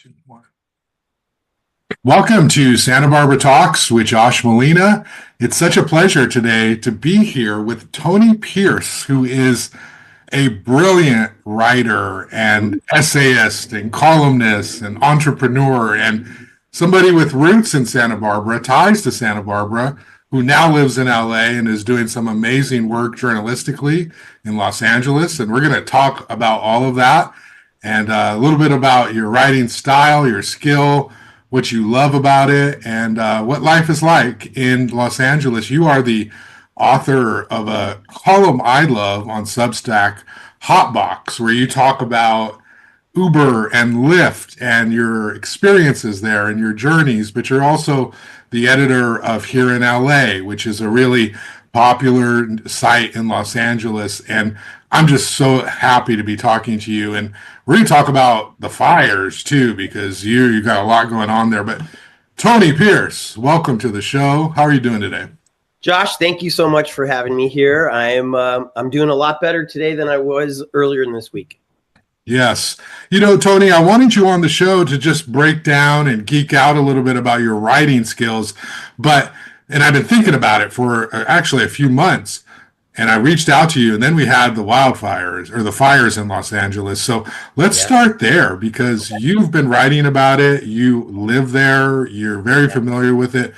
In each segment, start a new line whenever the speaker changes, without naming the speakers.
Two, one. Welcome to Santa Barbara Talks with Josh Molina. It's such a pleasure today to be here with Tony Pierce, who is a brilliant writer and essayist and columnist and entrepreneur and somebody with roots in Santa Barbara, ties to Santa Barbara, who now lives in LA and is doing some amazing work journalistically in Los Angeles. And we're going to talk about all of that and a little bit about your writing style, your skill, what you love about it, and what life is like in Los Angeles. You are the author of a column I love on Substack, Hotbox, where you talk about Uber and Lyft and your experiences there and your journeys, but you're also the editor of Here in LA, which is a really popular site in Los Angeles. And I'm just so happy to be talking to you. And we're going to talk about the fires too, because you got a lot going on there. But Tony Pierce, welcome to the show. How are you doing today?
Josh, thank you so much for having me here. I'm doing a lot better today than I was earlier in this week.
Yes. You know, Tony, I wanted you on the show to just break down and geek out a little bit about your writing skills. And I've been thinking about it for actually a few months. And I reached out to you, and then we had the wildfires or the fires in Los Angeles. So let's start there, because you've been writing about it. You live there. You're very familiar with it.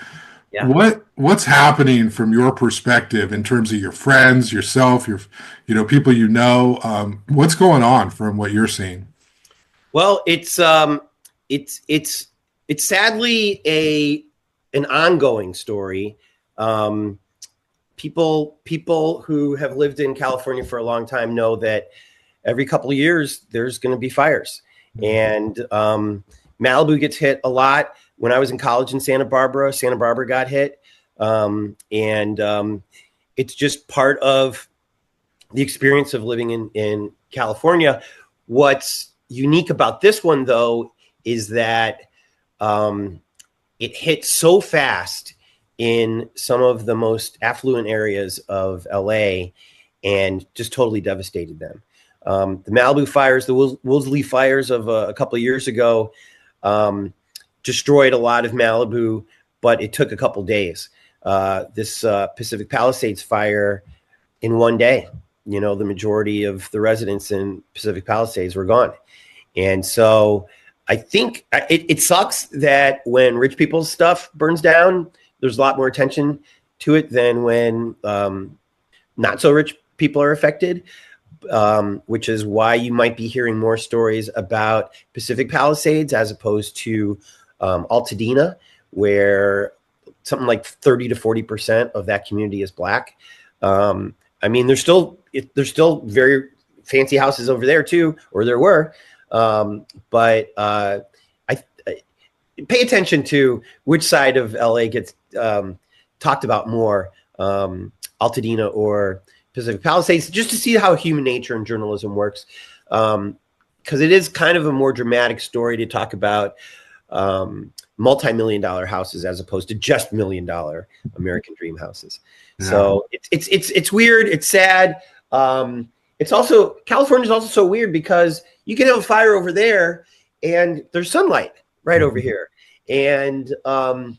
Yeah. What's happening from your perspective in terms of your friends, yourself, your people you know? What's going on from what you're seeing?
Well, it's sadly an ongoing story. People who have lived in California for a long time know that every couple of years there's going to be fires, and Malibu gets hit a lot. When I was in college in Santa Barbara got hit. It's just part of the experience of living in California. What's unique about this one, though, is that it hit so fast in some of the most affluent areas of LA and just totally devastated them. The Malibu fires, the Woolsey fires of a couple of years ago, destroyed a lot of Malibu, but it took a couple days. This Pacific Palisades fire, in one day, the majority of the residents in Pacific Palisades were gone. And so I think it sucks that when rich people's stuff burns down, there's a lot more attention to it than when not so rich people are affected. Which is why you might be hearing more stories about Pacific Palisades as opposed to Altadena, where something like 30 to 40% of that community is Black. There's still very fancy houses over there too, or there were. But I pay attention to which side of LA gets talked about more, Altadena or Pacific Palisades, just to see how human nature and journalism works. Because it is kind of a more dramatic story to talk about multi-million-dollar houses as opposed to just $1 million American dream houses. Yeah. So it's weird. It's sad. It's also, California is also so weird because you can have a fire over there and there's sunlight right over here. And so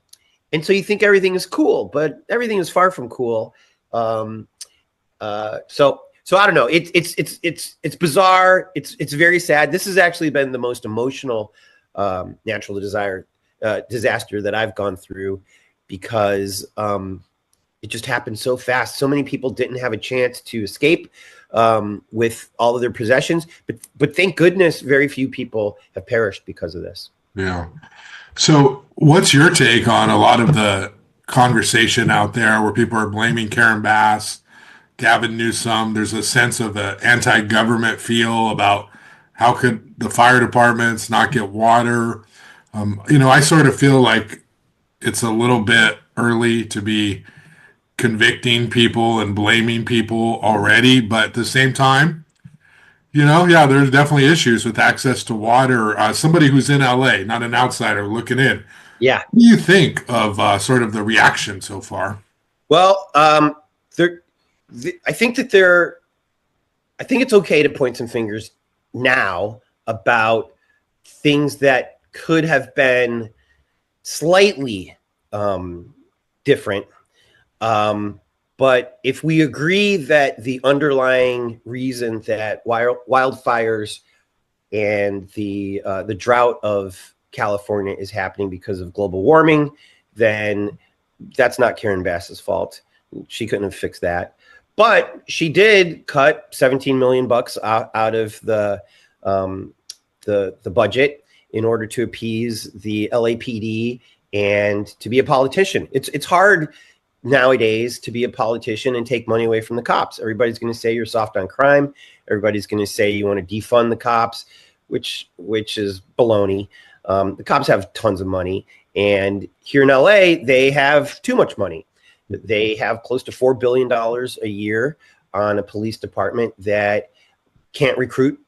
you think everything is cool, but everything is far from cool. So I don't know. It's bizarre. It's very sad. This has actually been the most emotional natural disaster that I've gone through, because it just happened so fast. So many people didn't have a chance to escape with all of their possessions, but thank goodness very few people have perished because of this.
Yeah. So what's your take on a lot of the conversation out there where people are blaming Karen Bass, Gavin Newsom? There's a sense of an anti-government feel about how could the fire departments not get water. I sort of feel like it's a little bit early to be convicting people and blaming people already, but at the same time, there's definitely issues with access to water. Somebody who's in LA, not an outsider looking in.
Yeah.
What do you think of sort of the reaction so far?
Well, I think it's okay to point some fingers now about things that could have been slightly different. But if we agree that the underlying reason that wildfires and the drought of California is happening because of global warming, then that's not Karen Bass's fault. She couldn't have fixed that. But she did cut $17 million out of the budget in order to appease the LAPD and to be a politician. It's hard nowadays to be a politician and take money away from the cops. Everybody's going to say you're soft on crime. Everybody's going to say you want to defund the cops, which is baloney. The cops have tons of money, and here in LA, they have too much money. They have close to $4 billion a year on a police department that can't recruit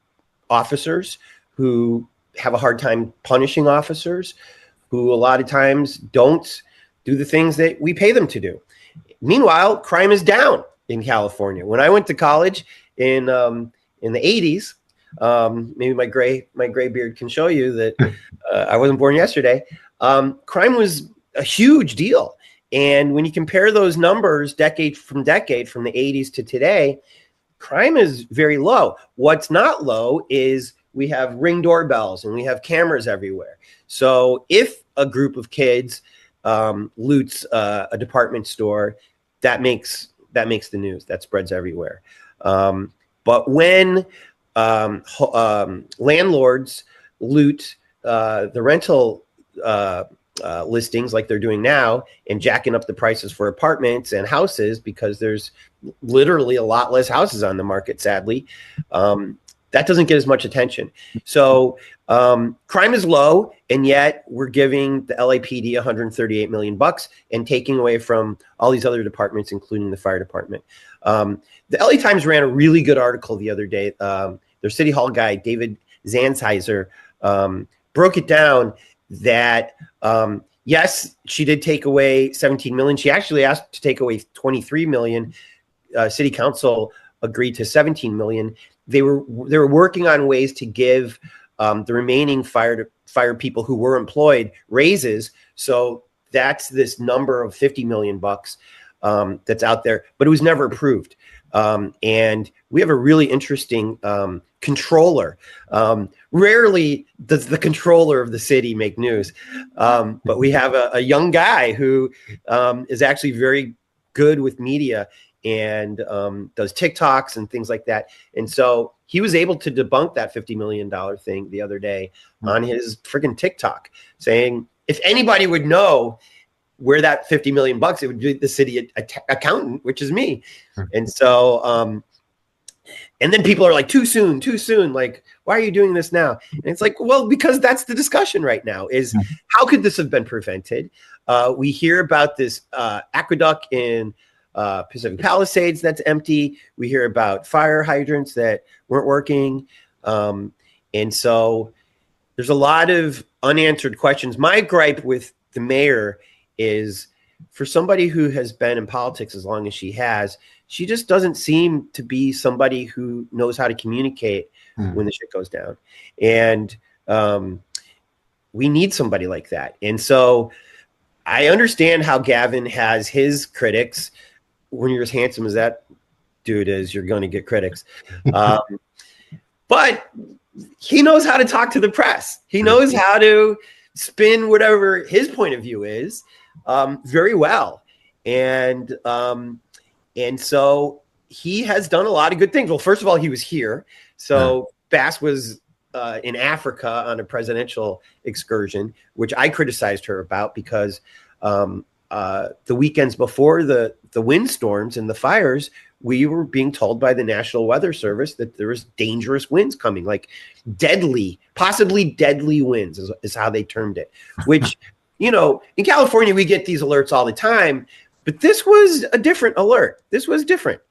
officers, who have a hard time punishing officers, who a lot of times don't do the things that we pay them to do. Meanwhile, crime is down in California. When I went to college in the 80s, maybe my gray beard can show you that I wasn't born yesterday. Crime was a huge deal. And when you compare those numbers decade from the 80s to today, crime is very low. What's not low is we have Ring doorbells and we have cameras everywhere. So if a group of kids loots a department store, that makes the news. That spreads everywhere. But when landlords loot the rental listings like they're doing now and jacking up the prices for apartments and houses because there's literally a lot less houses on the market, sadly, that doesn't get as much attention. So crime is low, and yet we're giving the LAPD $138 million and taking away from all these other departments, including the fire department. The LA Times ran a really good article the other day. Their City Hall guy, David Zansheiser, broke it down that yes, she did take away 17 million. She actually asked to take away 23 million. City Council agreed to 17 million. They were working on ways to give the remaining fire people who were employed raises. So that's this number of 50 million bucks that's out there, but it was never approved. And we have a really interesting controller. Rarely does the controller of the city make news, but we have a young guy who is actually very good with media and does TikToks and things like that. And so he was able to debunk that $50 million thing the other day on his freaking TikTok, saying if anybody would know where that 50 million bucks, it would be the city accountant, which is me. And so, and then people are like, too soon. Like, why are you doing this now? And it's like, well, because that's the discussion right now is how could this have been prevented? We hear about this aqueduct in Pacific Palisades that's empty. We hear about fire hydrants that weren't working. And so there's a lot of unanswered questions. My gripe with the mayor is, for somebody who has been in politics as long as she has, she just doesn't seem to be somebody who knows how to communicate when the shit goes down. And we need somebody like that. And so I understand how Gavin has his critics. When you're as handsome as that dude is, you're going to get critics. But he knows how to talk to the press. He knows how to spin whatever his point of view is very well. And so he has done a lot of good things. Well, first of all, he was here. So Bass was in Africa on a presidential excursion, which I criticized her about because the weekends before the windstorms and the fires, we were being told by the National Weather Service that there was dangerous winds coming, like deadly, possibly deadly winds is how they termed it, which, you know, in California, we get these alerts all the time, but this was a different alert. This was different.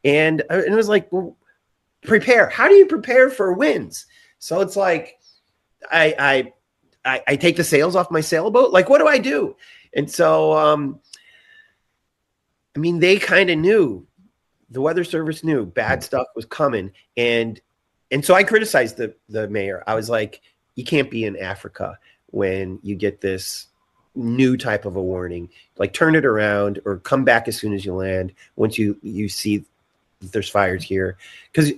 And it was like, well, prepare. How do you prepare for winds? So it's like, I take the sails off my sailboat. Like, what do I do? And so, I mean, they kind of knew, the Weather Service knew bad stuff was coming. And so I criticized the mayor. I was like, you can't be in Africa when you get this new type of a warning, like turn it around or come back as soon as you land once you see that there's fires here, because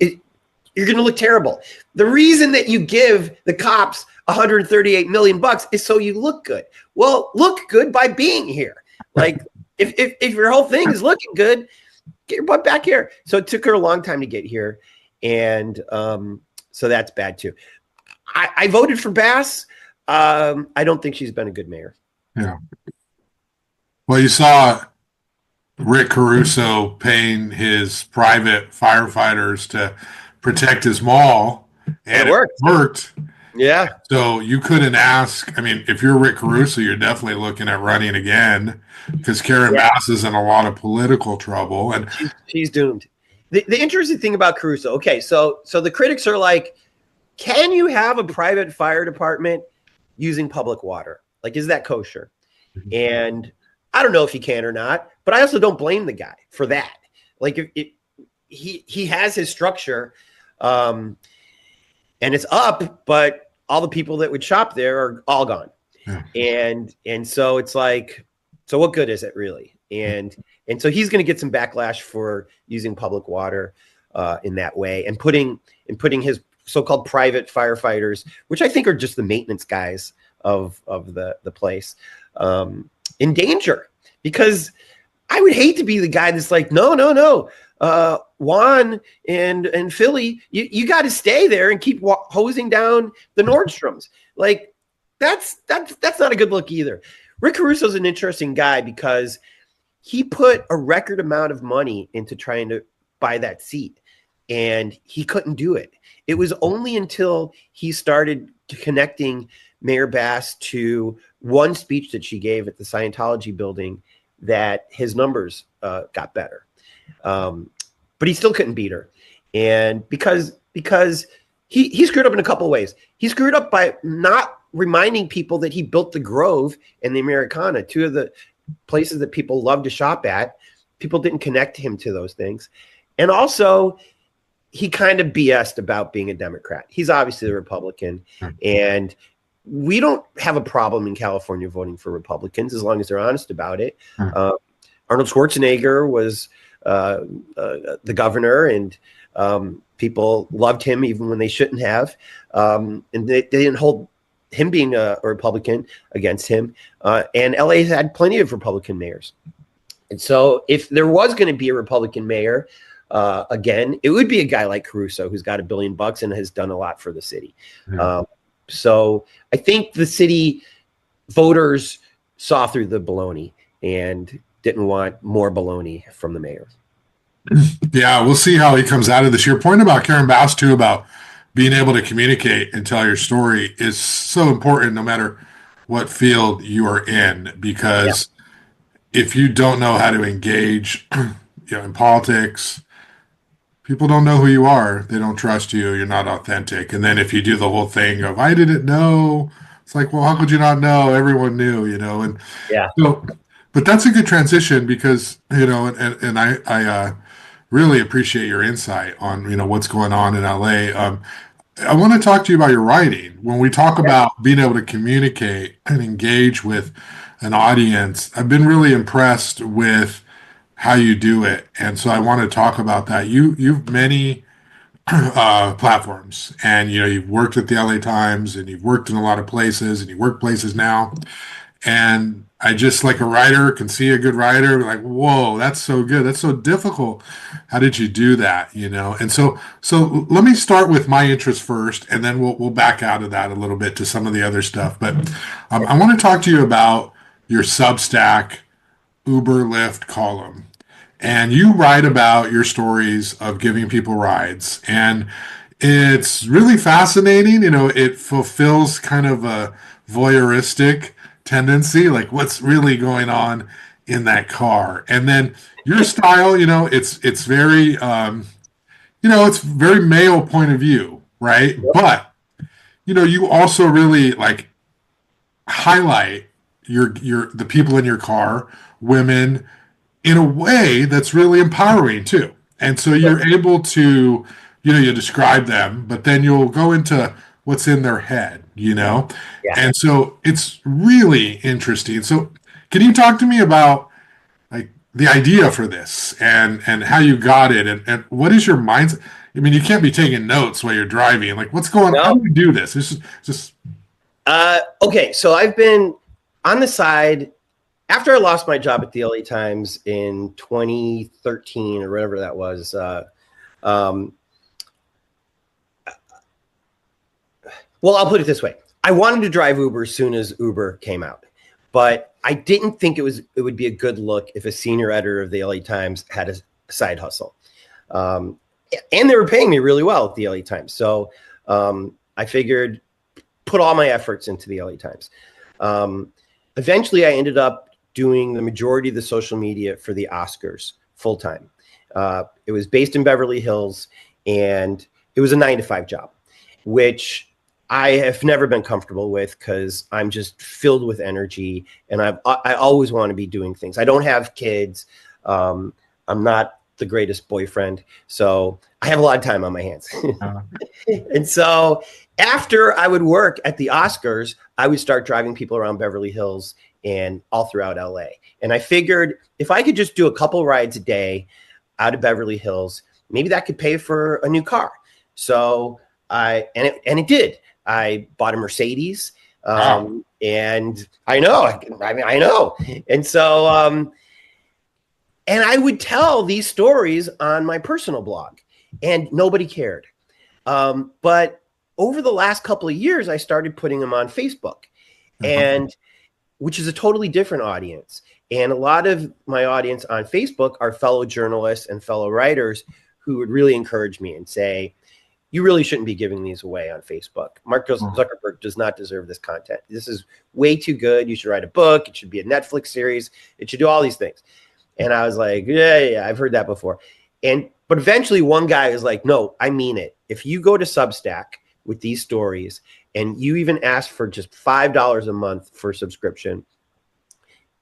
you're going to look terrible. The reason that you give the cops 138 million bucks is so you look good. Well, look good by being here. Like if your whole thing is looking good, get your butt back here. So it took her a long time to get here, and so that's bad too. I voted for Bass. I don't think she's been a good mayor.
Yeah. Well, you saw Rick Caruso paying his private firefighters to protect his mall, and it worked.
Yeah.
So you couldn't ask. I mean, if you're Rick Caruso, you're definitely looking at running again, because Karen Bass is in a lot of political trouble, and
she's doomed. The interesting thing about Caruso, okay, so the critics are like, can you have a private fire department using public water? Like, is that kosher? Mm-hmm. And I don't know if he can or not, but I also don't blame the guy for that. Like, if he has his structure, and it's up, but all the people that would shop there are all gone. Yeah. And so it's like, so what good is it really? And so he's going to get some backlash for using public water in that way, and putting his so-called private firefighters, which I think are just the maintenance guys of the place, in danger. Because I would hate to be the guy that's like, no. Juan and Philly, you got to stay there and keep hosing down the Nordstroms. Like that's not a good look either. Rick Caruso's an interesting guy because he put a record amount of money into trying to buy that seat, and he couldn't do it. It was only until he started connecting Mayor Bass to one speech that she gave at the Scientology building that his numbers got better. But he still couldn't beat her. And because he screwed up in a couple of ways. He screwed up by not reminding people that he built the Grove and the Americana, two of the places that people love to shop at. People didn't connect him to those things. And also, he kind of BS'd about being a Democrat. He's obviously a Republican. And we don't have a problem in California voting for Republicans as long as they're honest about it. Arnold Schwarzenegger was the governor, and people loved him even when they shouldn't have. And they didn't hold him being a Republican against him. And LA had plenty of Republican mayors. And so if there was going to be a Republican mayor again, it would be a guy like Caruso, who's got $1 billion and has done a lot for the city. So I think the city voters saw through the baloney and didn't want more baloney from the mayor.
Yeah, we'll see how he comes out of this. Your point about Karen Bass, too, about being able to communicate and tell your story is so important no matter what field you are in, because if you don't know how to engage in politics, people don't know who you are. They don't trust you. You're not authentic. And then if you do the whole thing of, I didn't know, it's like, well, how could you not know? Everyone knew, and so, but that's a good transition because, and I really appreciate your insight on, what's going on in LA. I want to talk to you about your writing. When we talk about being able to communicate and engage with an audience, I've been really impressed with how you do it. And so I want to talk about that. You've many platforms, and, you've worked at the LA Times, and you've worked in a lot of places, and you work places now. And I just, like a writer, can see a good writer, like, whoa, that's so good. That's so difficult. How did you do that? And so let me start with my interest first, and then we'll back out of that a little bit to some of the other stuff. But I want to talk to you about your Substack Uber Lyft column. And you write about your stories of giving people rides. And it's really fascinating. It fulfills kind of a voyeuristic tendency, like what's really going on in that car. And then your style, it's very, it's very male point of view, right? But, you also really like highlight the people in your car, women, in a way that's really empowering too. And so you're able to, you describe them, but then you'll go into what's in their head, you know?
Yeah.
And so it's really interesting. So can you talk to me about like the idea for this and how you got it and what is your mindset? I mean, you can't be taking notes while you're driving. Like, what's going on? How
No.
do you do this? This is just
Okay. So I've been on the side after I lost my job at the LA Times in 2013 or whatever that was. Um, well, I'll put it this way. I wanted to drive Uber as soon as Uber came out, but I didn't think it would be a good look if a senior editor of the LA Times had a side hustle. Um, and they were paying me really well at the LA Times. So I figured put all my efforts into the LA Times. Eventually, I ended up doing the majority of the social media for the Oscars full time. It was based in Beverly Hills, and it was a 9-to-5 job, which I have never been comfortable with because I'm just filled with energy, and I always want to be doing things. I don't have kids. I'm not the greatest boyfriend, so I have a lot of time on my hands. And so after I would work at the Oscars, I would start driving people around Beverly Hills and all throughout LA. And I figured if I could just do a couple rides a day out of Beverly Hills, maybe that could pay for a new car. So it did. I bought a Mercedes.
wow.
And I know, I know. And so, and I would tell these stories on my personal blog, and nobody cared. But over the last couple of years, I started putting them on Facebook, and which is a totally different audience. And a lot of my audience on Facebook are fellow journalists and fellow writers who would really encourage me and say, you really shouldn't be giving these away on Facebook. Mark Zuckerberg does not deserve this content. This is way too good. You should write a book. It should be a Netflix series. It should do all these things. And I was like, yeah, I've heard that before. But eventually one guy is like, no, I mean it. If you go to Substack with these stories and you even ask for just $5 a month for subscription,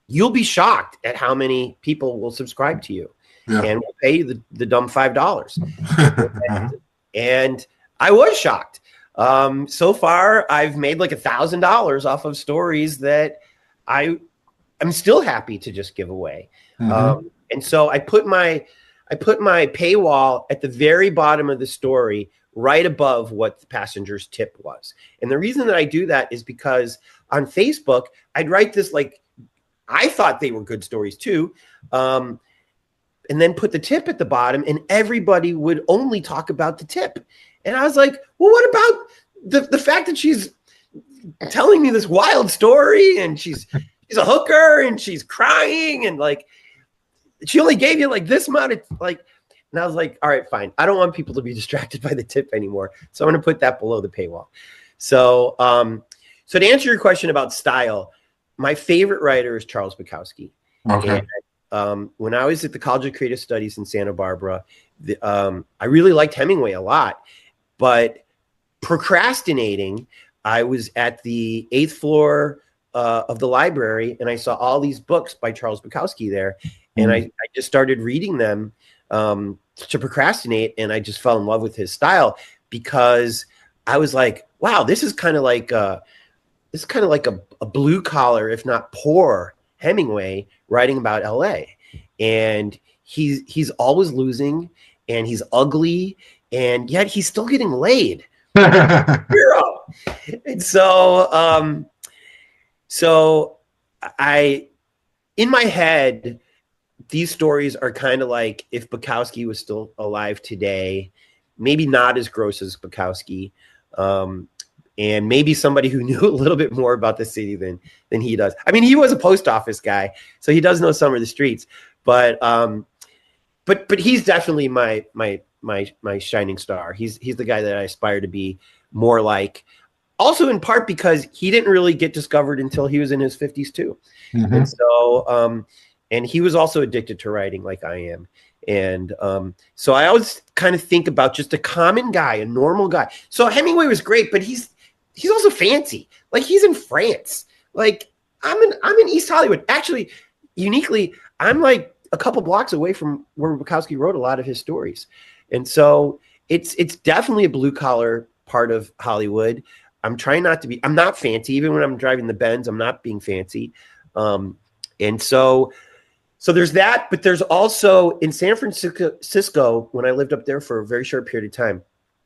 you'll be shocked at how many people will subscribe to you and will pay you the dumb $5. And I was shocked. So far, I've made like $1,000 off of stories that I'm still happy to just give away. And so I put my paywall at the very bottom of the story, right above what the passenger's tip was. And the reason that I do that is because on Facebook, I'd write this like I thought they were good stories too. And then put the tip at the bottom, and everybody would only talk about the tip. And I was like, well, what about the fact that she's telling me this wild story and she's a hooker and she's crying and like, she only gave you like this amount of like, and I was like, all right, fine. I don't want people to be distracted by the tip anymore. So I'm going to put that below the paywall. So, so to answer your question about style, my favorite writer is Charles Bukowski.
Okay.
And, when I was at the College of Creative Studies in Santa Barbara, I really liked Hemingway a lot, but procrastinating, I was at the 8th floor of the library, and I saw all these books by Charles Bukowski there, and I just started reading them to procrastinate, and I just fell in love with his style because I was like, wow, this is kind of like a blue collar, if not poor, Hemingway writing about LA, and he's always losing, and he's ugly, and yet he's still getting laid. Hero. And so I, in my head, these stories are kind of like if Bukowski was still alive today, maybe not as gross as Bukowski, and maybe somebody who knew a little bit more about the city than he does. I mean, he was a post office guy, so he does know some of the streets, but he's definitely my shining star. He's the guy that I aspire to be more like. Also, in part because he didn't really get discovered until he was in his 50s too, and so and he was also addicted to writing like I am. And so I always kind of think about just a common guy, a normal guy. So Hemingway was great, but he's also fancy. Like he's in France. Like I'm in East Hollywood. Actually, uniquely, I'm like a couple blocks away from where Bukowski wrote a lot of his stories. And so it's definitely a blue collar part of Hollywood. I'm trying not to be. I'm not fancy, even when I'm driving the Benz. I'm not being fancy, and so there's that. But there's also in San Francisco, when I lived up there for a very short period of time,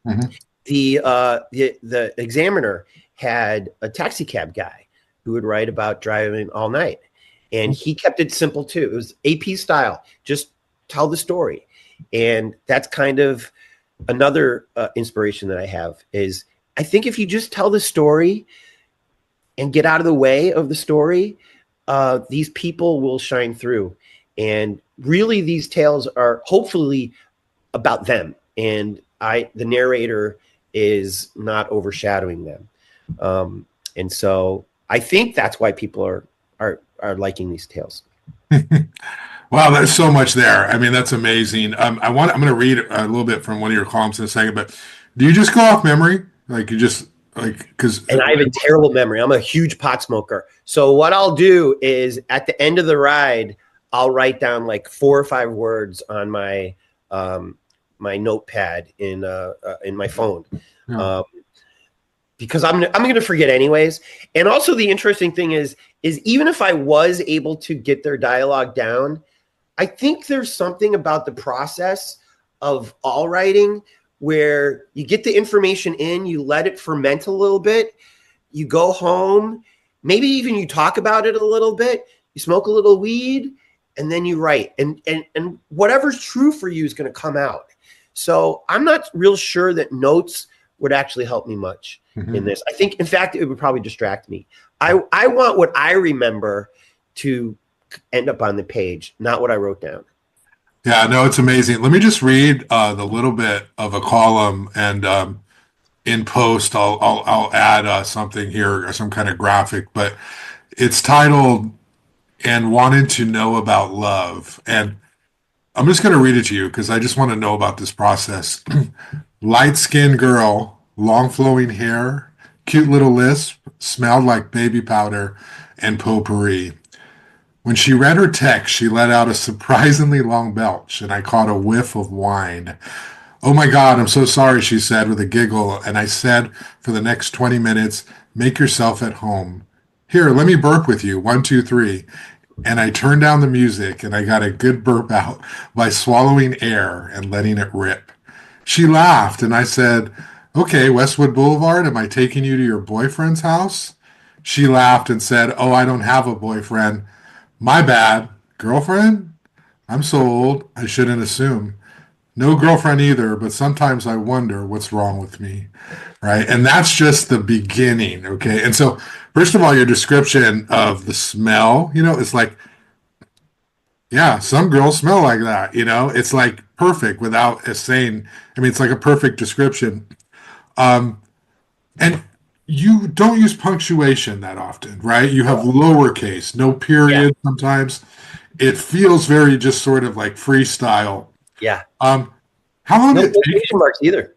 Mhm.
the examiner had a taxi cab guy who would write about driving all night, and he kept it simple too. It was AP style, just tell the story, and that's kind of another inspiration that I have is I think if you just tell the story and get out of the way of the story, these people will shine through. And really, these tales are hopefully about them, and the narrator is not overshadowing them. And so I think that's why people are liking these tales.
Wow, there's so much there. I mean, that's amazing. I'm going to read a little bit from one of your columns in a second, but do you just go off memory? Like you just like because
And I have a terrible memory. I'm a huge pot smoker. So what I'll do is at the end of the ride, I'll write down like 4 or 5 words on my my notepad in my phone.
yeah.
Because I'm going to forget anyways. And also the interesting thing is even if I was able to get their dialogue down, I think there's something about the process of all writing where you get the information in, you let it ferment a little bit, you go home, maybe even you talk about it a little bit, you smoke a little weed, and then you write. And whatever's true for you is going to come out. So I'm not real sure that notes would actually help me much in this. I think, in fact, it would probably distract me. I want what I remember to end up on the page, not what I wrote down.
Yeah, no, it's amazing. Let me just read the little bit of a column, and in post, I'll add something here, or some kind of graphic. But it's titled "And Wanted to Know About Love," and I'm just going to read it to you because I just want to know about this process. Light-skinned girl, long flowing hair, cute little lisp, smelled like baby powder and potpourri. When she read her text, she let out a surprisingly long belch, and I caught a whiff of wine. Oh my God, I'm so sorry, she said with a giggle, and I said for the next 20 minutes, make yourself at home. Here, let me burp with you. 1, 2, 3. And I turned down the music, and I got a good burp out by swallowing air and letting it rip. She laughed, and I said, okay, Westwood Boulevard, am I taking you to your boyfriend's house? She laughed and said, oh, I don't have a boyfriend. My bad. Girlfriend? I'm so old, I shouldn't assume. No girlfriend either, but sometimes I wonder what's wrong with me, right? And that's just the beginning, okay? And so, first of all, your description of the smell, it's like, yeah, some girls smell like that, It's like perfect without a saying. I mean, it's like a perfect description. Um, and you don't use punctuation that often, right? You have lowercase, no
Yeah.
period sometimes. It feels very just sort of like freestyle.
Yeah.
Um, how long
No
did it take?
quotation marks either.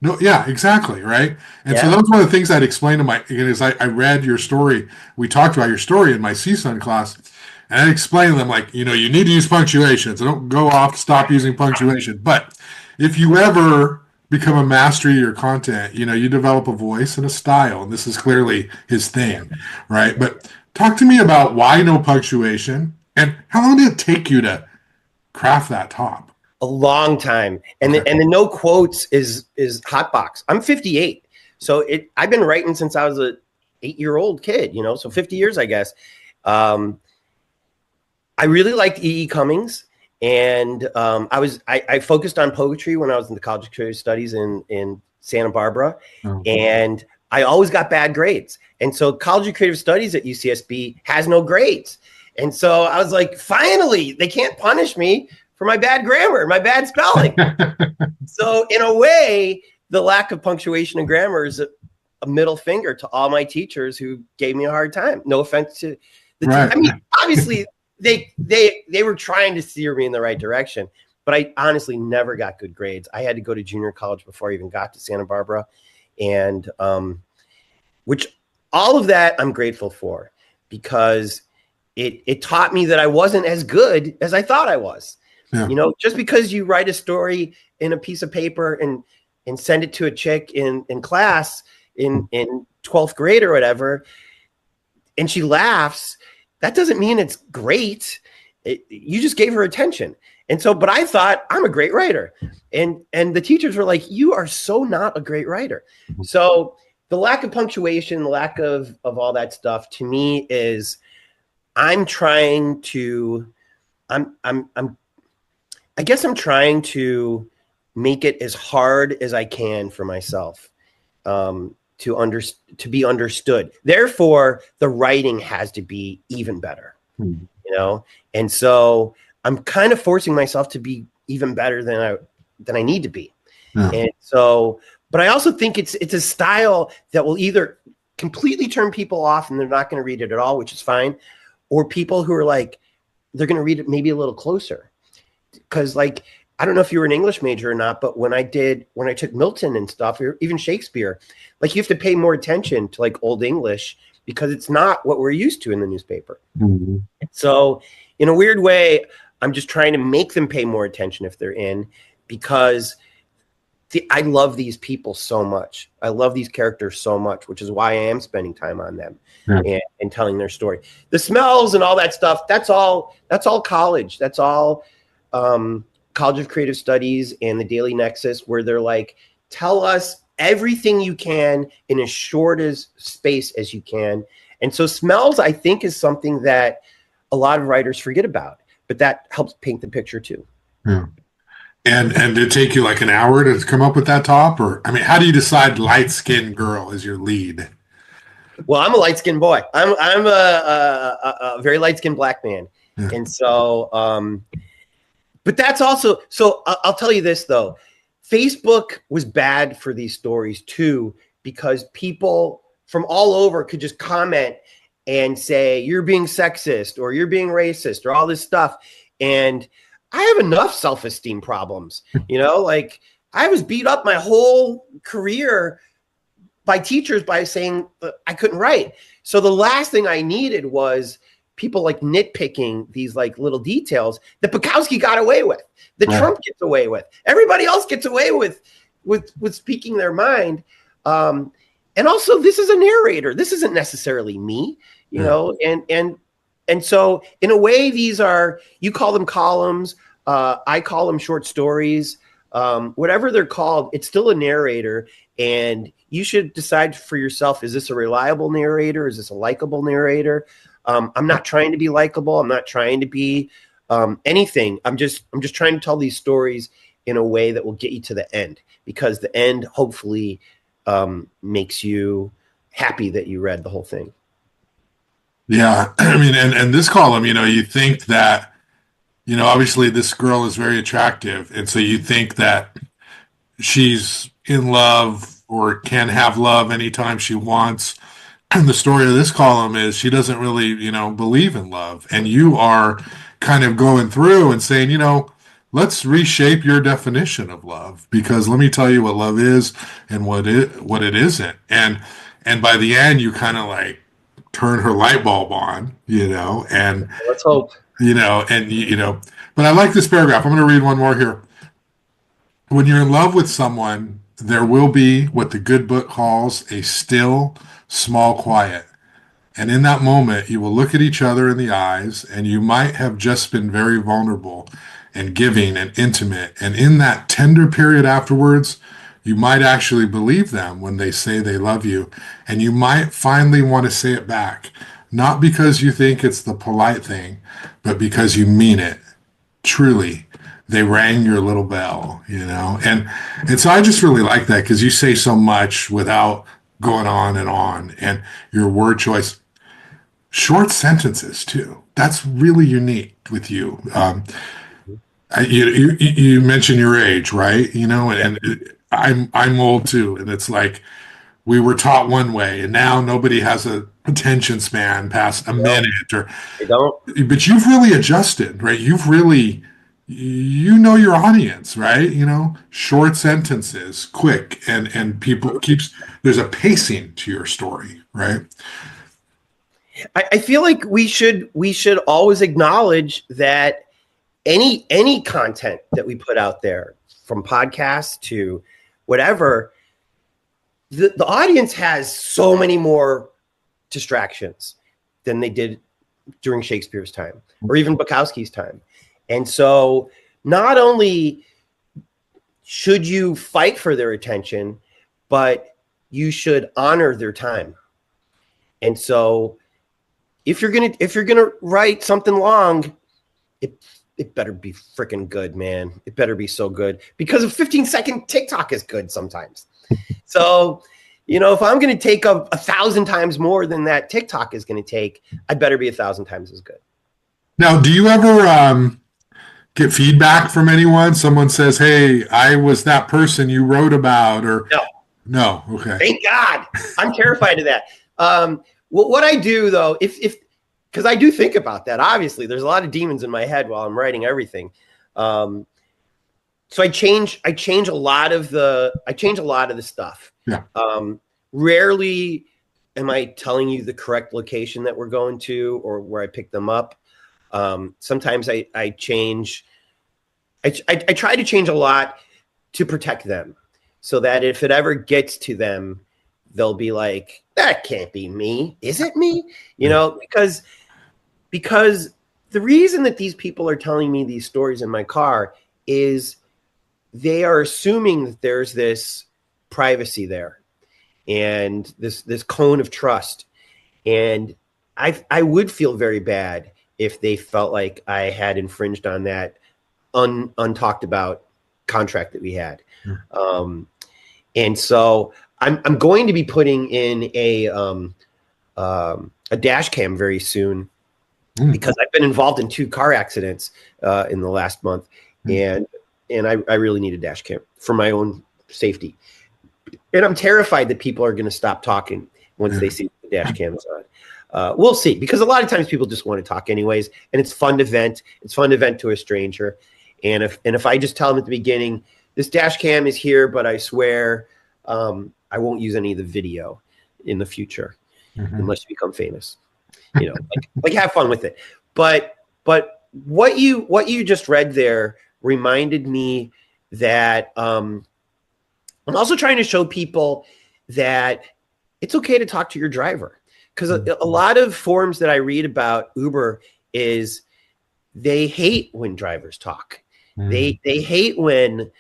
No, yeah, exactly, right. And so
Yeah.
that was one of the things I'd explain to again, is I read your story. We talked about your story in my CSUN class, and I explained to them like, you need to use punctuation. So don't go off, stop using punctuation. But if you ever become a master of your content, you develop a voice and a style, and this is clearly his thing, right? But talk to me about why no punctuation, and how long did it take you to craft that top?
A long time. And
Okay.
the no quotes is hotbox. I'm 58. So I've been writing since I was a 8-year-old kid, so 50 years, I guess. I really liked E.E. Cummings, and I focused on poetry when I was in the College of Creative Studies in Santa Barbara,
Oh.
and I always got bad grades. And so College of Creative Studies at UCSB has no grades. And so I was like, finally, they can't punish me for my bad grammar, my bad spelling. So in a way, the lack of punctuation and grammar is a middle finger to all my teachers who gave me a hard time. No offense to the
Right.
I mean, obviously they were trying to steer me in the right direction, but I honestly never got good grades. I had to go to junior college before I even got to Santa Barbara, and which all of that I'm grateful for, because it taught me that I wasn't as good as I thought I was.
Yeah.
Just because you write a story in a piece of paper and send it to a chick in class in 12th grade or whatever, and she laughs, that doesn't mean it's great. You just gave her attention. And so, but I thought I'm a great writer. And the teachers were like, you are so not a great writer. So the lack of punctuation, the lack of all that stuff to me is I'm trying to make it as hard as I can for myself to be understood. Therefore, the writing has to be even better, you know? And so I'm kind of forcing myself to be even better than I need to be. Yeah. And so, but I also think it's a style that will either completely turn people off and they're not going to read it at all, which is fine, or people who are like, they're going to read it maybe a little closer. Because like, I don't know if you were an English major or not, but when I took Milton and stuff, or even Shakespeare, like you have to pay more attention to like Old English because it's not what we're used to in the newspaper. Mm-hmm. So in a weird way, I'm just trying to make them pay more attention if they're in, because I love these people so much. I love these characters so much, which is why I am spending time on them and telling their story. The smells and all that stuff, that's all college. That's all College of Creative Studies and the Daily Nexus, where they're like, tell us everything you can in as short as space as you can. And so smells, I think, is something that a lot of writers forget about, but that helps paint the picture too.
Yeah. And did it take you like an hour to come up with that top? Or, I mean, how do you decide light-skinned girl is your lead?
Well, I'm a light-skinned boy. I'm a very light-skinned black man. Yeah. And so, but that's also, so I'll tell you this though, Facebook was bad for these stories too, because people from all over could just comment and say, you're being sexist or you're being racist or all this stuff. And I have enough self-esteem problems, you know, like I was beat up my whole career by teachers by saying I couldn't write. So the last thing I needed was people like nitpicking these like little details that Bukowski got away with, that Trump gets away with, everybody else gets away with speaking their mind. And also this is a narrator. This isn't necessarily me, you know, and so in a way, these are, you call them columns. I call them short stories, whatever they're called, it's still a narrator. And you should decide for yourself, is this a reliable narrator? Is this a likable narrator? I'm not trying to be likable. I'm not trying to be anything. I'm just trying to tell these stories in a way that will get you to the end, because the end hopefully makes you happy that you read the whole thing.
Yeah. I mean, and this column, you know, you think that, you know, obviously this girl is very attractive. And so you think that she's in love or can have love anytime she wants. And the story of this column is she doesn't really, you know, believe in love. And you are kind of going through and saying, you know, let's reshape your definition of love, because let me tell you what love is and what it isn't. And by the end, you kind of like turn her light bulb on, you know, and
let's hope,
you know, and you know, but I like this paragraph. I'm going to read one more here. When you're in love with someone, there will be what the good book calls a still, small quiet. And in that moment, you will look at each other in the eyes, and you might have just been very vulnerable and giving and intimate. And in that tender period afterwards, you might actually believe them when they say they love you. And you might finally want to say it back, not because you think it's the polite thing, but because you mean it. Truly, they rang your little bell, you know? And so I just really like that, because you say so much without going on. And your word choice, short sentences too. That's really unique with you. You mentioned your age, right? You know, and I'm old too. And it's like, we were taught one way, and now nobody has a attention span past a minute, or
they don't.
But you've really adjusted, right? You've really, you know, your audience, right? You know, short sentences, quick, and people there's a pacing to your story, right?
I feel like we should always acknowledge that any content that we put out there, from podcasts to whatever, the audience has so many more distractions than they did during Shakespeare's time or even Bukowski's time. And so not only should you fight for their attention, but you should honor their time. And so if you're gonna write something long, it better be freaking good, man. It better be so good, because a 15-second TikTok is good sometimes. So, if I'm going to take 1,000 times more than that TikTok is going to take, I better be 1,000 times as good.
Now, do you ever get feedback from anyone? Someone says, "Hey, I was that person you wrote about," or no, okay.
Thank God. I'm terrified of that. What I do though, because I do think about that. Obviously, there's a lot of demons in my head while I'm writing everything. So I change a lot of the stuff.
Yeah.
Rarely am I telling you the correct location that we're going to or where I pick them up. Sometimes I change. I try to change a lot to protect them, so that if it ever gets to them, they'll be like, "That can't be me. Is it me?" Because the reason that these people are telling me these stories in my car is they are assuming that there's this privacy there and this cone of trust. And I would feel very bad if they felt like I had infringed on that untalked about contract that we had. And so I'm going to be putting in a dash cam very soon, because I've been involved in 2 car accidents in the last month, and I really need a dash cam for my own safety. And I'm terrified that people are going to stop talking once they see the dash cam is on. We'll see, because a lot of times people just want to talk anyways, and it's fun to vent. It's fun to vent to a stranger. And if I just tell them at the beginning, this dash cam is here, but I swear I won't use any of the video in the future unless you become famous. Like have fun with it. But what you just read there reminded me that I'm also trying to show people that it's okay to talk to your driver, because a lot of forums that I read about Uber is they hate when drivers talk. They hate when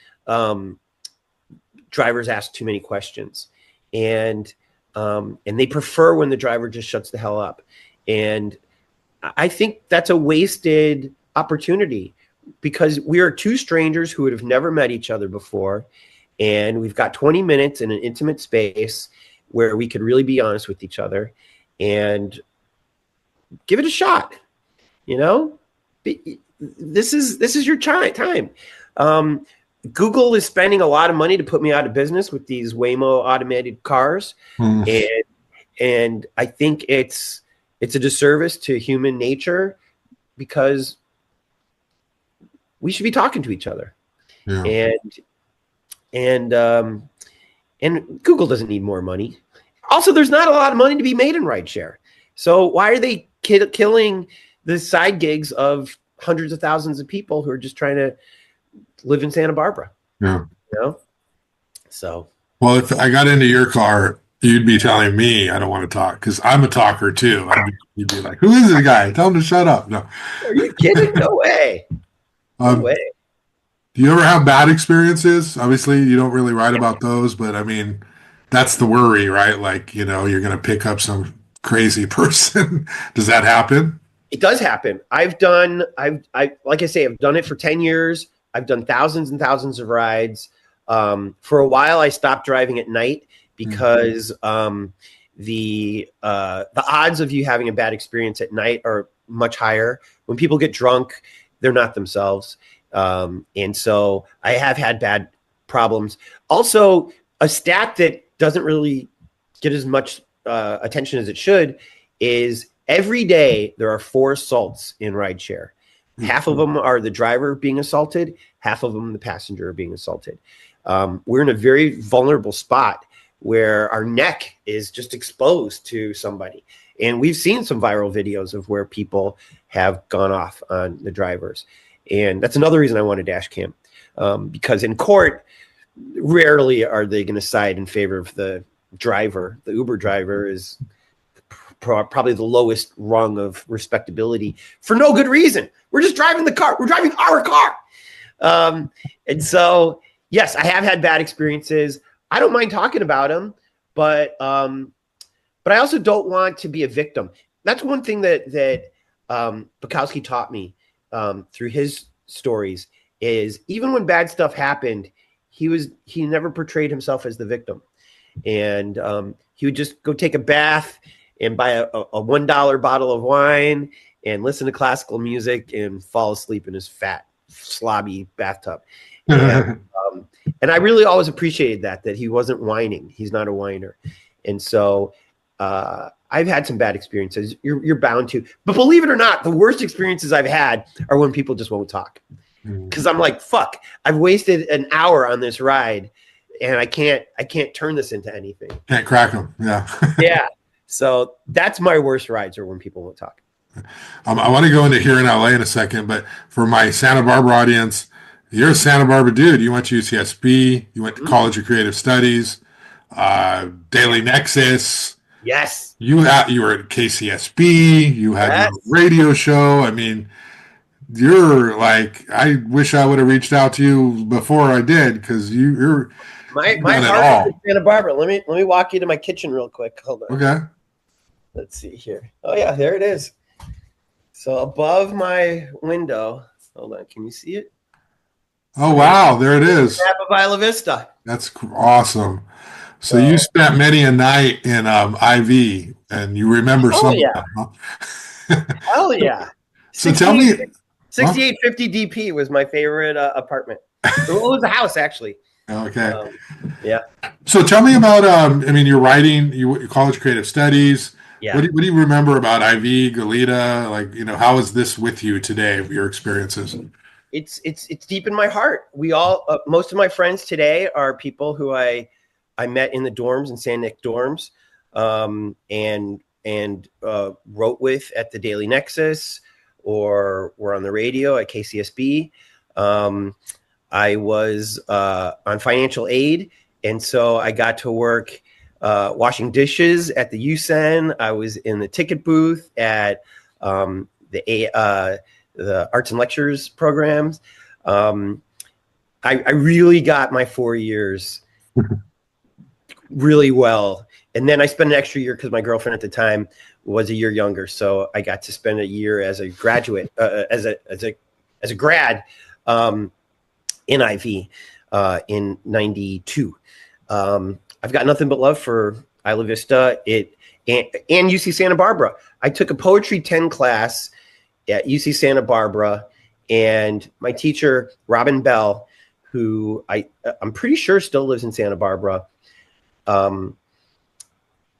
drivers ask too many questions, and they prefer when the driver just shuts the hell up. And I think that's a wasted opportunity, because we are 2 strangers who would have never met each other before, and we've got 20 minutes in an intimate space where we could really be honest with each other and give it a shot. This is your time. Google is spending a lot of money to put me out of business with these Waymo automated cars, and I think it's a disservice to human nature, because we should be talking to each other. And Google doesn't need more money. Also, there's not a lot of money to be made in rideshare. So why are they killing the side gigs of hundreds of thousands of people who are just trying to live in Santa Barbara? So, well,
if I got into your car, you'd be telling me I don't want to talk, because I'm a talker too. You'd be like, "Who is this guy? Tell him to shut up." No.
Are you kidding? No way. No way.
Do you ever have bad experiences? Obviously, you don't really write about those, but I mean, that's the worry, right? Like, you're going to pick up some crazy person. Does that happen?
It does happen. Like I say, I've done it for 10 years. I've done thousands and thousands of rides. For a while, I stopped driving at night because the odds of you having a bad experience at night are much higher. When people get drunk, they're not themselves. And so I have had bad problems. Also, a stat that doesn't really get as much attention as it should is every day there are 4 assaults in rideshare. Half of them are the driver being assaulted. Half of them, the passenger, are being assaulted. We're in a very vulnerable spot where our neck is just exposed to somebody. And we've seen some viral videos of where people have gone off on the drivers. And that's another reason I want a dash cam, because in court, rarely are they going to side in favor of the driver. The Uber driver is probably the lowest rung of respectability for no good reason. We're just driving the car. We're driving our car. And so, yes, I have had bad experiences. I don't mind talking about them, but I also don't want to be a victim. That's one thing that Bukowski taught me through his stories is even when bad stuff happened, he never portrayed himself as the victim. And he would just go take a bath and buy a $1 bottle of wine and listen to classical music and fall asleep in his fat, slobby bathtub. And I really always appreciated that he wasn't whining. He's not a whiner. And so I've had some bad experiences. You're bound to. But believe it or not, the worst experiences I've had are when people just won't talk. Because I'm like, fuck, I've wasted an hour on this ride and I can't turn this into anything.
Can't crack them. Yeah.
Yeah. So that's my worst rides are when people won't talk.
I want to go into here in LA in a second, but for my Santa Barbara audience, you're a Santa Barbara dude. You went to UCSB, you went to College of Creative Studies, Daily Nexus.
Yes.
You were at KCSB, you had your radio show. I mean, you're like, I wish I would have reached out to you before I did, because you're
my heart is in Santa Barbara. Let me walk you to my kitchen real quick. Hold on.
Okay.
Let's see here. Oh yeah, there it is. So above my window, hold on, can you see it?
Oh wow, there it is.
Map of Isla Vista.
That's awesome. So you spent many a night in IV, and you remember some of them, huh?
Hell yeah.
So tell me,
6850 DP was my favorite apartment. It was a house, actually.
Okay.
Yeah.
So tell me about, I mean, you're writing, you College Creative Studies.
Yeah.
What do you remember about IV, Goleta? Like, how is this with you today, your experiences?
It's deep in my heart. We all, most of my friends today are people who I met in the dorms, in San Nick dorms, and wrote with at the Daily Nexus, or were on the radio at KCSB. I was on financial aid, and so I got to work washing dishes at the UCEN. I was in the ticket booth at the arts and lectures programs. I really got my 4 years really well. And then I spent an extra year because my girlfriend at the time was a year younger. So I got to spend a year as a graduate, as a grad in IV in 92. I've got nothing but love for Isla Vista and UC Santa Barbara. I took a Poetry 10 class at UC Santa Barbara, and my teacher, Robin Bell, who I'm pretty sure still lives in Santa Barbara.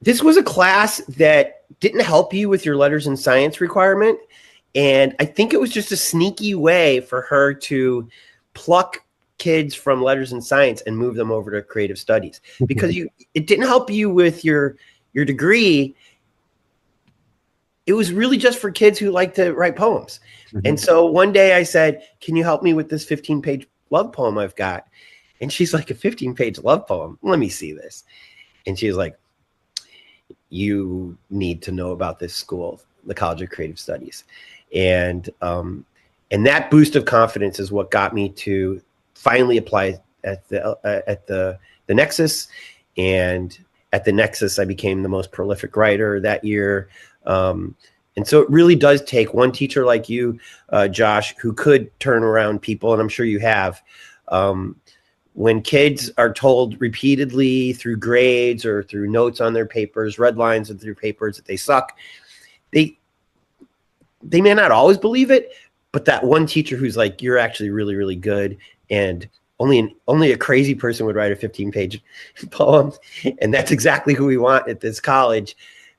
This was a class that didn't help you with your letters and science requirement. And I think it was just a sneaky way for her to pluck kids from letters and science and move them over to creative studies, because it didn't help you with your degree. It was really just for kids who like to write poems. Mm-hmm. And so one day I said, can you help me with this 15-page love poem I've got? And she's like, a 15-page love poem? Let me see this. And she was like, you need to know about this school, the College of Creative Studies. And that boost of confidence is what got me to finally apply at the Nexus. And at the Nexus, I became the most prolific writer that year. And so it really does take one teacher like you, Josh, who could turn around people, and I'm sure you have. When kids are told repeatedly through grades or through notes on their papers, red lines on their papers, that they suck, they may not always believe it, but that one teacher who's like, you're actually really, really good, and only a crazy person would write a 15-page poem, and that's exactly who we want at this college.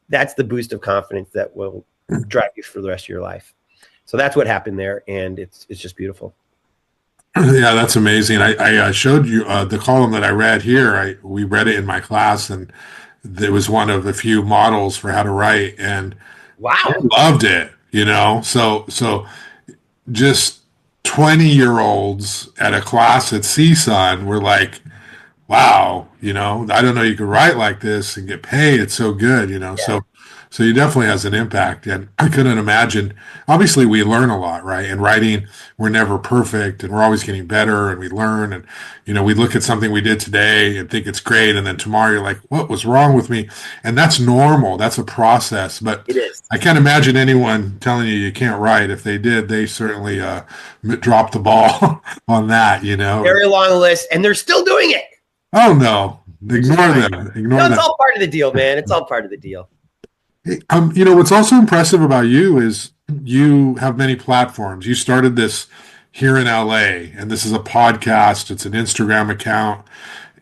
That's the boost of confidence that will drive you for the rest of your life. So that's what happened there, and it's just beautiful.
Yeah, that's amazing. I showed you the column that I read here. We read it in my class, and it was one of the few models for how to write, and
wow,
I loved it. So just 20-year-olds at a class at CSUN were like, wow, I don't know you could write like this and get paid. It's so good,
Yeah,
so he definitely has an impact. And I couldn't imagine, obviously we learn a lot, right? In writing, we're never perfect and we're always getting better and we learn and, we look at something we did today and think it's great. And then tomorrow you're like, what was wrong with me? And that's normal. That's a process. But
it is.
I can't imagine anyone telling you can't write. If they did, they certainly dropped the ball on that.
Very long list, and they're still doing it,
Oh no,
which is
ignore
fine.
them. Ignore
It's
them.
all part of the deal, man. It's all part of the deal.
What's also impressive about you is you have many platforms. You started this here in LA, and this is a podcast. It's an Instagram account,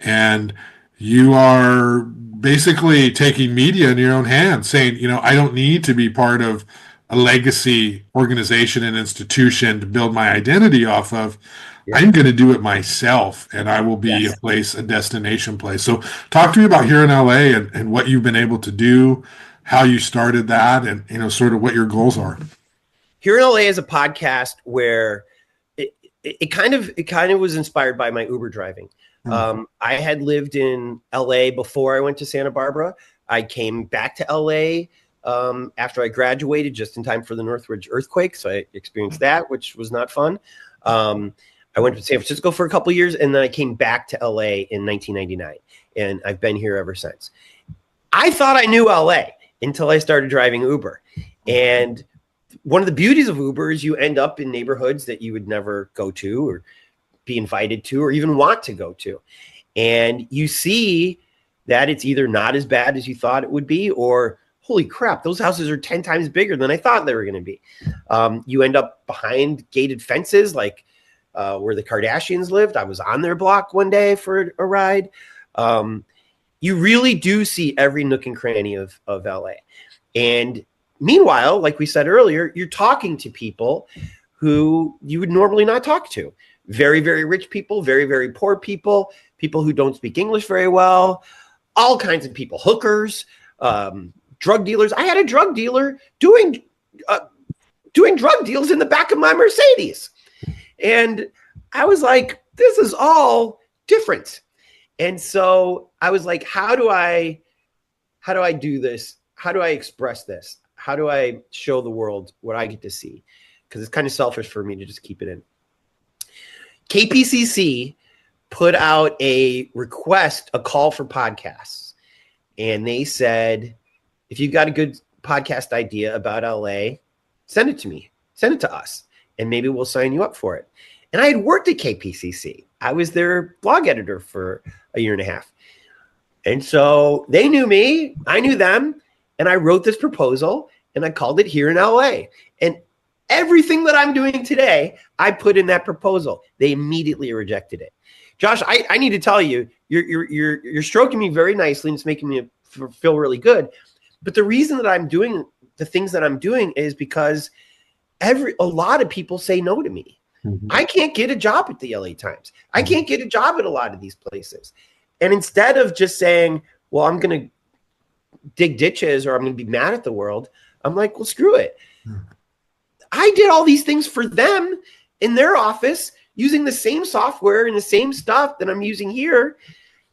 and you are basically taking media in your own hands, saying, I don't need to be part of a legacy organization and institution to build my identity off of.
Yeah.
I'm going to do it myself, and I will be
Yes.
a destination place. So, talk to me about here in LA and what you've been able to do, how you started that, and sort of what your goals are.
Here in LA is a podcast where it kind of was inspired by my Uber driving. I had lived in LA before I went to Santa Barbara. I came back to LA after I graduated, just in time for the Northridge earthquake. So I experienced that, which was not fun. I went to San Francisco for a couple of years, and then I came back to LA in 1999, and I've been here ever since. I thought I knew LA until I started driving Uber. And one of the beauties of Uber is you end up in neighborhoods that you would never go to or be invited to or even want to go to. And you see that it's either not as bad as you thought it would be, or holy crap, those houses are 10 times bigger than I thought they were going to be. You end up behind gated fences, like where the Kardashians lived. I was on their block one day for a ride. You really do see every nook and cranny of LA. And meanwhile, like we said earlier, you're talking to people who you would normally not talk to. Very, very rich people, very, very poor people, people who don't speak English very well, all kinds of people, hookers, drug dealers. I had a drug dealer doing drug deals in the back of my Mercedes. And I was like, this is all different. And so I was like, how do I do this? How do I express this? How do I show the world what I get to see? Because it's kind of selfish for me to just keep it in. KPCC put out a call for podcasts. And they said, if you've got a good podcast idea about LA, send it to me. Send it to us. And maybe we'll sign you up for it. And I had worked at KPCC. I was their blog editor for a year and a half. And so they knew me, I knew them, and I wrote this proposal and I called it Here in LA. And everything that I'm doing today, I put in that proposal. They immediately rejected it. Josh, I need to tell you, you're stroking me very nicely and it's making me feel really good. But the reason that I'm doing the things that I'm doing is because a lot of people say no to me. Mm-hmm. I can't get a job at the LA Times. I can't get a job at a lot of these places. And instead of just saying, well, I'm going to dig ditches or I'm going to be mad at the world, I'm like, well, screw it. I did all these things for them in their office using the same software and the same stuff that I'm using here.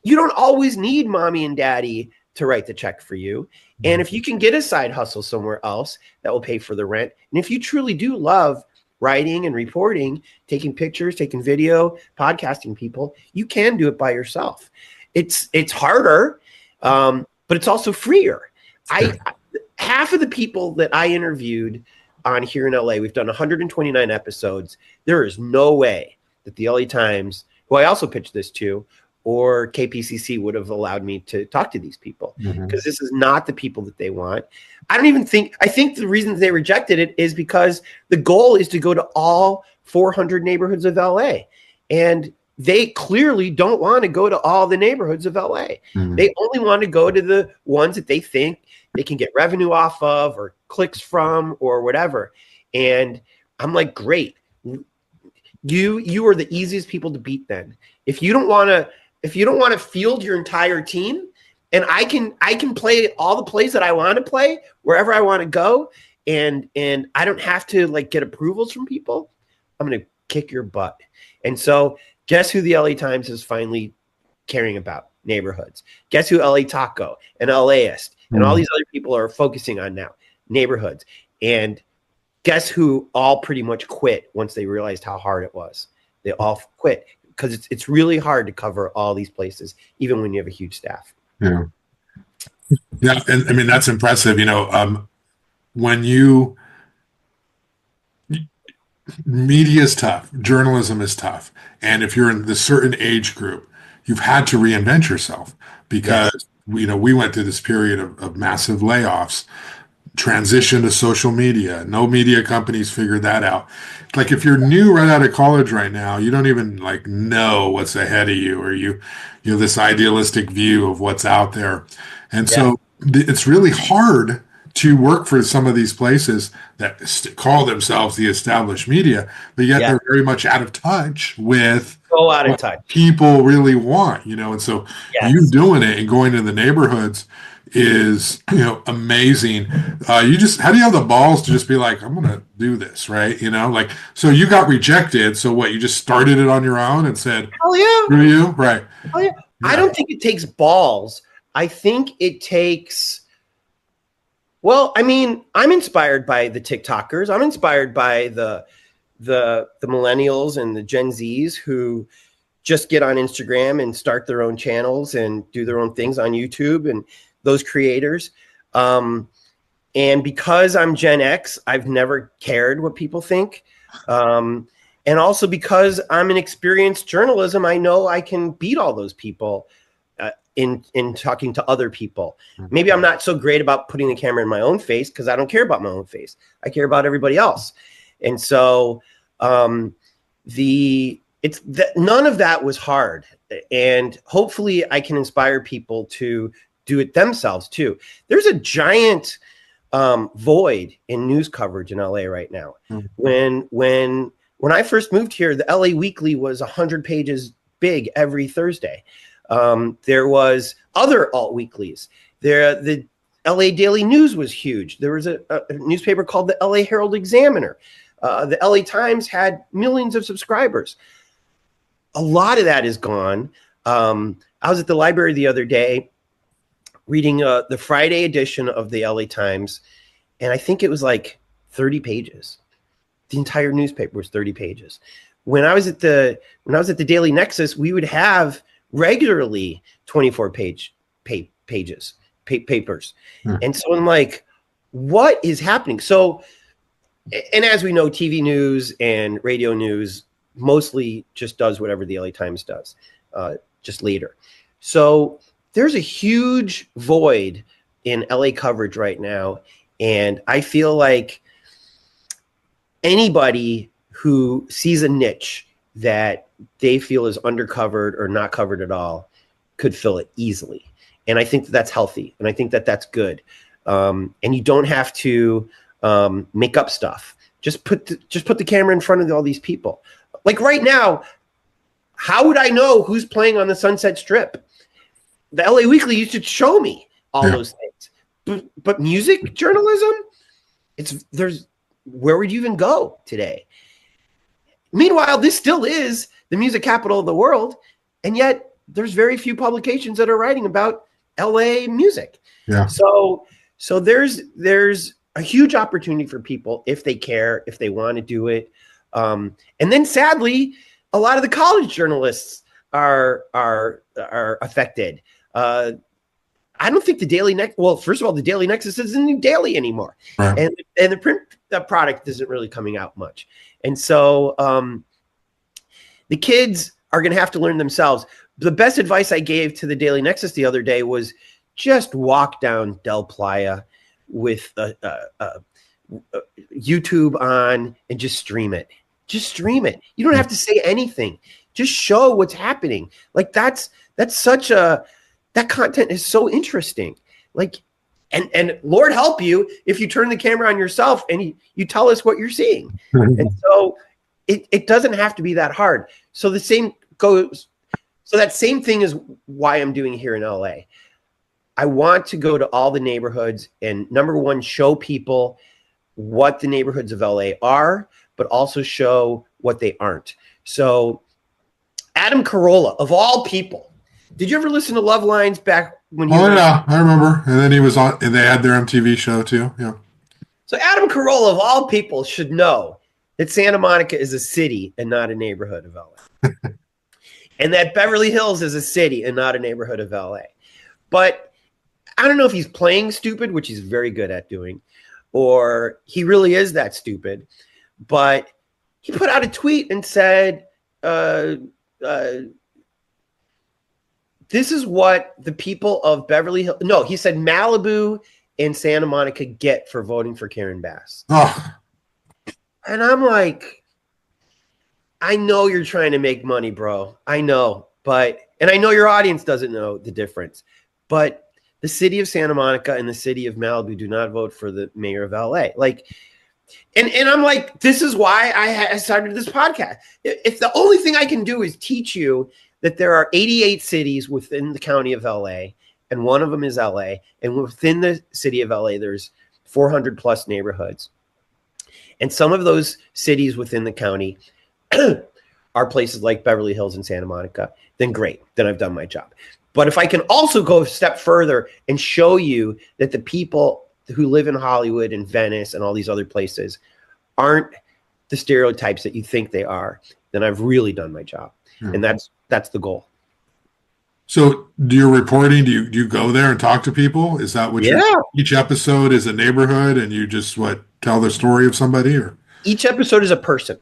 You don't always need mommy and daddy to write the check for you. And if you can get a side hustle somewhere else, that will pay for the rent. And if you truly do love writing and reporting, taking pictures, taking video, podcasting people, you can do it by yourself. It's harder, but it's also freer. Half of the people that I interviewed on Here in LA, we've done 129 episodes. There is no way that the LA Times, who I also pitched this to, or KPCC would have allowed me to talk to these people, because this is not the people that they want. I think the reason they rejected it is because the goal is to go to all 400 neighborhoods of LA. And they clearly don't want to go to all the neighborhoods of LA. They only want to go to the ones that they think they can get revenue off of or clicks from or whatever. And I'm like, great. You are the easiest people to beat then. If you don't want to field your entire team, and I can play all the plays that I want to play wherever I want to go, and I don't have to like get approvals from people, I'm going to kick your butt. And so guess who the LA Times has finally caring about neighborhoods. Guess who LA Taco and LAist and all these other people are focusing on now? Neighborhoods. And guess who all pretty much quit once they realized how hard it was? They all quit because it's really hard to cover all these places, even when you have a huge staff.
Yeah. Yeah. And I mean, that's impressive. When you, media is tough, journalism is tough. And if you're in the certain age group, you've had to reinvent yourself because, we went through this period of massive layoffs, transition to social media. No media companies figured that out. Like if you're new right out of college right now, you don't even like know what's ahead of you, or you have this idealistic view of what's out there. And so it's really hard to work for some of these places that call themselves the established media, but yet they're very much out of touch with
out of
what
touch.
people really want, and so you doing it and going to the neighborhoods is, amazing. How do you have the balls to just be like, I'm going to do this, right? So you got rejected. So what, you just started it on your own and said,
hell yeah.
Screw you? Right.
Hell yeah. I don't think it takes balls. I think it takes, well, I mean, I'm inspired by the TikTokers. I'm inspired by the millennials and the Gen Zs who just get on Instagram and start their own channels and do their own things on YouTube, and those creators. And because I'm Gen X, I've never cared what people think. And also because I'm an experienced journalism, I know I can beat all those people in talking to other people. Maybe I'm not so great about putting the camera in my own face because I don't care about my own face. I care about everybody else. And so none of that was hard. And hopefully I can inspire people to do it themselves too. There's a giant void in news coverage in LA right now. When I first moved here, the LA Weekly was 100 pages big every Thursday. There was other alt weeklies. The LA Daily News was huge. There was a newspaper called the LA Herald Examiner. The LA Times had millions of subscribers. A lot of that is gone. I was at the library the other day reading the Friday edition of the LA Times, and I think it was like 30 pages. The entire newspaper was 30 pages. When I was at the Daily Nexus, we would have regularly 24 papers. And so I'm like, what is happening? So, and as we know, TV news and radio news mostly just does whatever the LA Times does, just later. So there's a huge void in LA coverage right now. And I feel like anybody who sees a niche that they feel is undercovered or not covered at all could fill it easily. And I think that's healthy. And I think that's good. And you don't have to make up stuff. Just put the camera in front of all these people. Like right now, how would I know who's playing on the Sunset Strip? The LA Weekly used to show me all those things. But music journalism, where would you even go today? Meanwhile, this still is the music capital of the world, and yet there's very few publications that are writing about LA music.
Yeah.
So there's a huge opportunity for people if they care, if they want to do it. And then sadly, a lot of the college journalists are affected. I don't think the Daily Nexus. Well, first of all, the Daily Nexus isn't daily anymore, right. and the print product isn't really coming out much. And so the kids are going to have to learn themselves. The best advice I gave to the Daily Nexus the other day was just walk down Del Playa with YouTube on and just stream it. Just stream it. You don't have to say anything. Just show what's happening. Like that content is so interesting. Like, and Lord help you if you turn the camera on yourself and you tell us what you're seeing. And so it doesn't have to be that hard. So that same thing is why I'm doing here in LA. I want to go to all the neighborhoods and number one, show people what the neighborhoods of LA are, but also show what they aren't. So Adam Carolla, of all people, Did you ever listen to Love Lines back when he
Oh
was?
yeah, I remember. And then he was on. And they had their MTV show too. Yeah.
So Adam Carolla, of all people, should know that Santa Monica is a city and not a neighborhood of LA, and that Beverly Hills is a city and not a neighborhood of LA. But I don't know if he's playing stupid, which he's very good at doing, or he really is that stupid. But he put out a tweet and said, this is what the people of Beverly Hills, no, he said Malibu and Santa Monica get for voting for Karen Bass.
Oh,
And I'm like, I know you're trying to make money, bro. I know. And I know your audience doesn't know the difference. But the city of Santa Monica and the city of Malibu do not vote for the mayor of LA. Like, and I'm like, this is why I started this podcast. If the only thing I can do is teach you that there are 88 cities within the county of LA, and one of them is LA, and within the city of LA, there's 400 plus neighborhoods. And some of those cities within the county are places like Beverly Hills and Santa Monica, then great, then I've done my job. But if I can also go a step further and show you that the people who live in Hollywood and Venice and all these other places aren't the stereotypes that you think they are, then I've really done my job. Yeah. And that's the goal.
So do you reporting? Do you go there and talk to people? Is that what each episode is a neighborhood and you just tell the story of somebody, or
each episode is a person?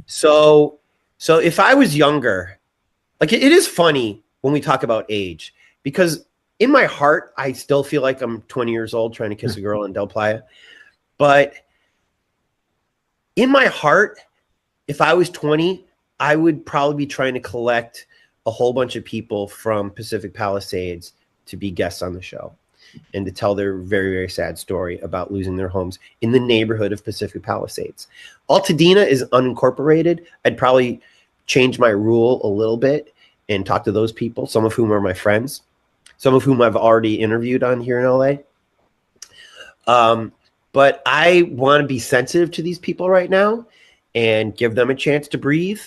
So if I was younger, like it is funny when we talk about age, because in my heart, I still feel like I'm 20 years old trying to kiss a girl in Del Playa. But in my heart, if I was 20, I would probably be trying to collect a whole bunch of people from Pacific Palisades to be guests on the show and to tell their very, very sad story about losing their homes in the neighborhood of Pacific Palisades. Altadena is unincorporated. I'd probably change my rule a little bit and talk to those people, some of whom are my friends, some of whom I've already interviewed on here in LA. But I want to be sensitive to these people right now and give them a chance to breathe.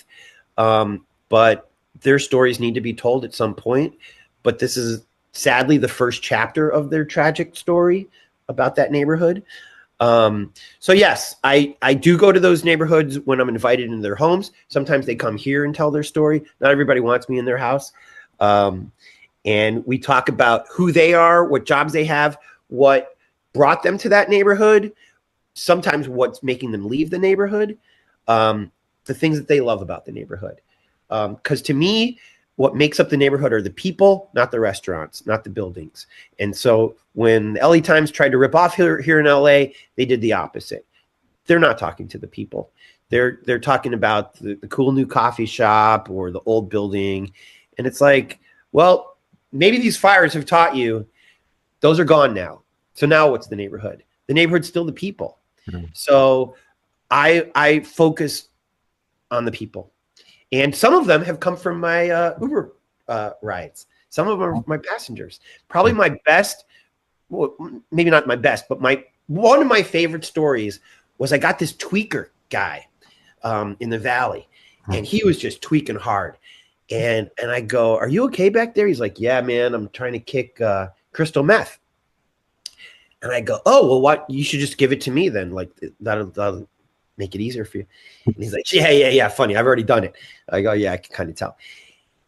But their stories need to be told at some point. But this is sadly the first chapter of their tragic story about that neighborhood. So yes, I do go to those neighborhoods when I'm invited into their homes. Sometimes they come here and tell their story. Not everybody wants me in their house. And we talk about who they are, what jobs they have, what brought them to that neighborhood, sometimes what's making them leave the neighborhood, the things that they love about the neighborhood. Because to me, what makes up the neighborhood are the people, not the restaurants, not the buildings. And so when the LA Times tried to rip off here in LA, they did the opposite. They're not talking to the people. They're talking about the cool new coffee shop or the old building. And it's like, well, maybe these fires have taught you those are gone now. So now what's the neighborhood? The neighborhood's still the people. Mm-hmm. So I focus on the people. And some of them have come from my Uber rides. Some of them are my passengers. Probably my best, well, maybe not my best, but one of my favorite stories was I got this tweaker guy in the Valley, and he was just tweaking hard. And I go, "Are you okay back there?" He's like, "Yeah, man, I'm trying to kick crystal meth." And I go, "Oh, well, what? You should just give it to me then. Like that'll make it easier for you." And he's like, yeah, funny. I've already done it. I go, "Yeah, I can kind of tell."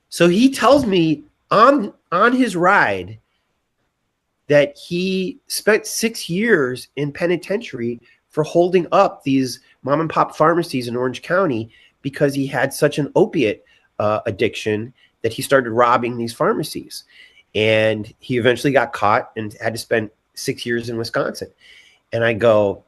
So he tells me on his ride that he spent 6 years in penitentiary for holding up these mom and pop pharmacies in Orange County because he had such an opiate addiction that he started robbing these pharmacies. And he eventually got caught and had to spend 6 years in Wisconsin. And I go,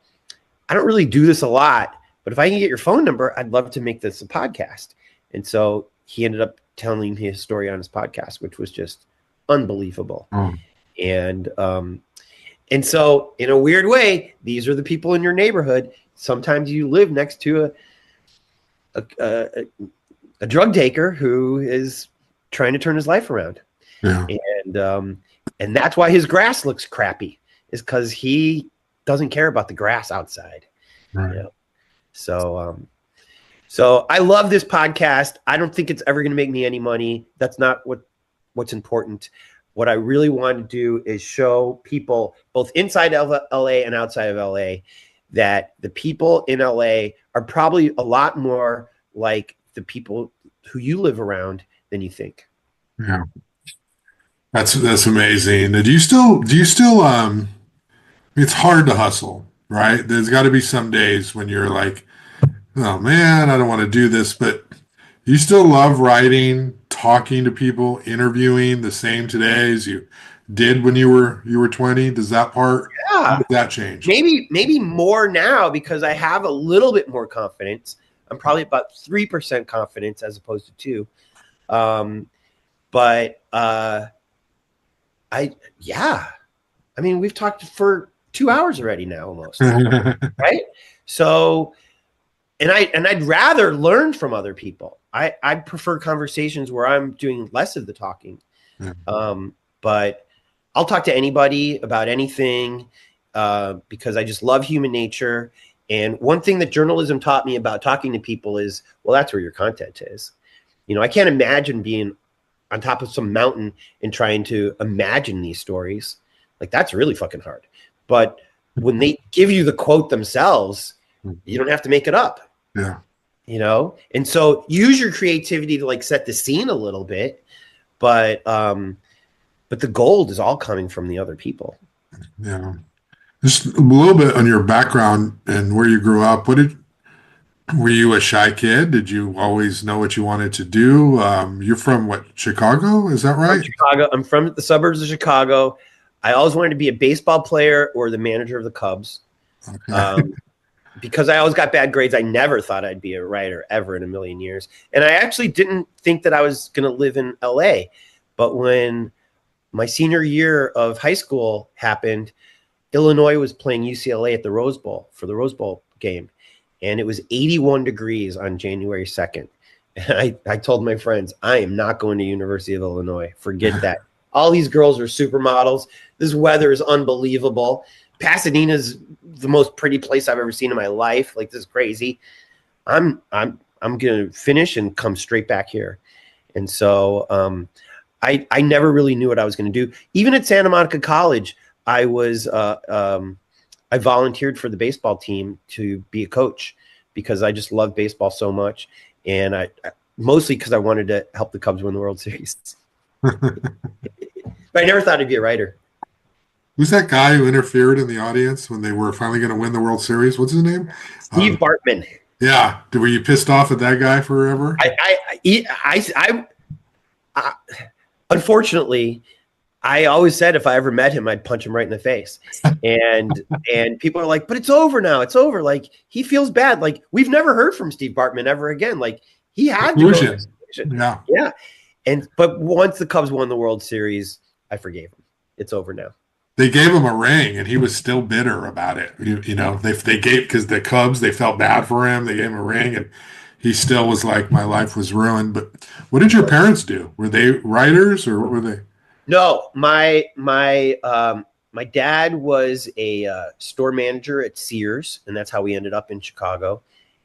"I don't really do this a lot, but if I can get your phone number, I'd love to make this a podcast." And so he ended up telling me his story on his podcast, which was just unbelievable. And so in a weird way, these are the people in your neighborhood. Sometimes you live next to a drug taker who is trying to turn his life around. Yeah. And that's why his grass looks crappy, is because he doesn't care about the grass outside. Right. You know? So I love this podcast. I don't think it's ever going to make me any money. That's not what what's important. What I really want to do is show people both inside of LA and outside of LA that the people in LA are probably a lot more like the people who you live around than you think.
Yeah. That's amazing. Do you still it's hard to hustle, right? There's got to be some days when you're like, oh man, I don't want to do this, but you still love writing, talking to people, interviewing the same today as you did when you were 20. Does that part, how
Yeah,
did that change?
maybe more now because I have a little bit more confidence. I'm probably about 3% confidence as opposed to 2. Um, but I yeah, I mean we've talked for 2 hours already now almost, right? So and I'd rather learn from other people. I prefer conversations where I'm doing less of the talking. But I'll talk to anybody about anything because I just love human nature. And one thing that journalism taught me about talking to people is, well, that's where your content is. You know, I can't imagine being on top of some mountain and trying to imagine these stories. Like that's really fucking hard. But when they give you the quote themselves, you don't have to make it up.
Yeah.
You know, and so use your creativity to like set the scene a little bit, but the gold is all coming from the other people.
Yeah. Just a little bit on your background and where you grew up. Were you a shy kid? Did you always know what you wanted to do? You're from what, Chicago? Is that
From
right?
Chicago. I'm from the suburbs of Chicago. I always wanted to be a baseball player or the manager of the Cubs.
Okay.
Because I always got bad grades, I never thought I'd be a writer ever in a million years. And I actually didn't think that I was going to live in LA. But when my senior year of high school happened, Illinois was playing UCLA at the Rose Bowl for the Rose Bowl game. And it was 81 degrees on January 2nd. And I told my friends, I am not going to University of Illinois. Forget that. All these girls are supermodels. This weather is unbelievable. Pasadena's the most pretty place I've ever seen in my life. Like, this is crazy. I'm gonna finish and come straight back here. And so I never really knew what I was gonna do. Even at Santa Monica College, I volunteered for the baseball team to be a coach because I just love baseball so much, and I mostly because I wanted to help the Cubs win the World Series. But I never thought I'd be a writer.
Who's that guy who interfered in the audience when they were finally going to win the World Series? What's his name?
Steve Bartman.
Yeah. Were you pissed off at that guy forever?
Unfortunately, I always said if I ever met him, I'd punch him right in the face. And people are like, but it's over now. It's over. Like, he feels bad. Like, we've never heard from Steve Bartman ever again. Like, he had to go.
Yeah.
Yeah. But once the Cubs won the World Series, I forgave him. It's over now.
They gave him a ring, and he was still bitter about it. You know, they gave because the Cubs, they felt bad for him. They gave him a ring, and he still was like, "My life was ruined." But what did your parents do? Were they writers, or what were they?
No, my dad was a store manager at Sears, and that's how we ended up in Chicago.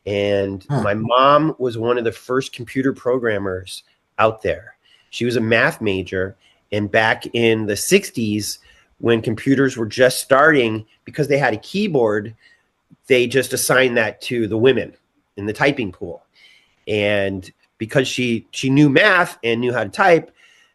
And my mom was one of the first computer programmers out there. She was a math major, and back in the 60s, when computers were just starting, because they had a keyboard, they just assigned that to the women in the typing pool. And because she knew math and knew how to type,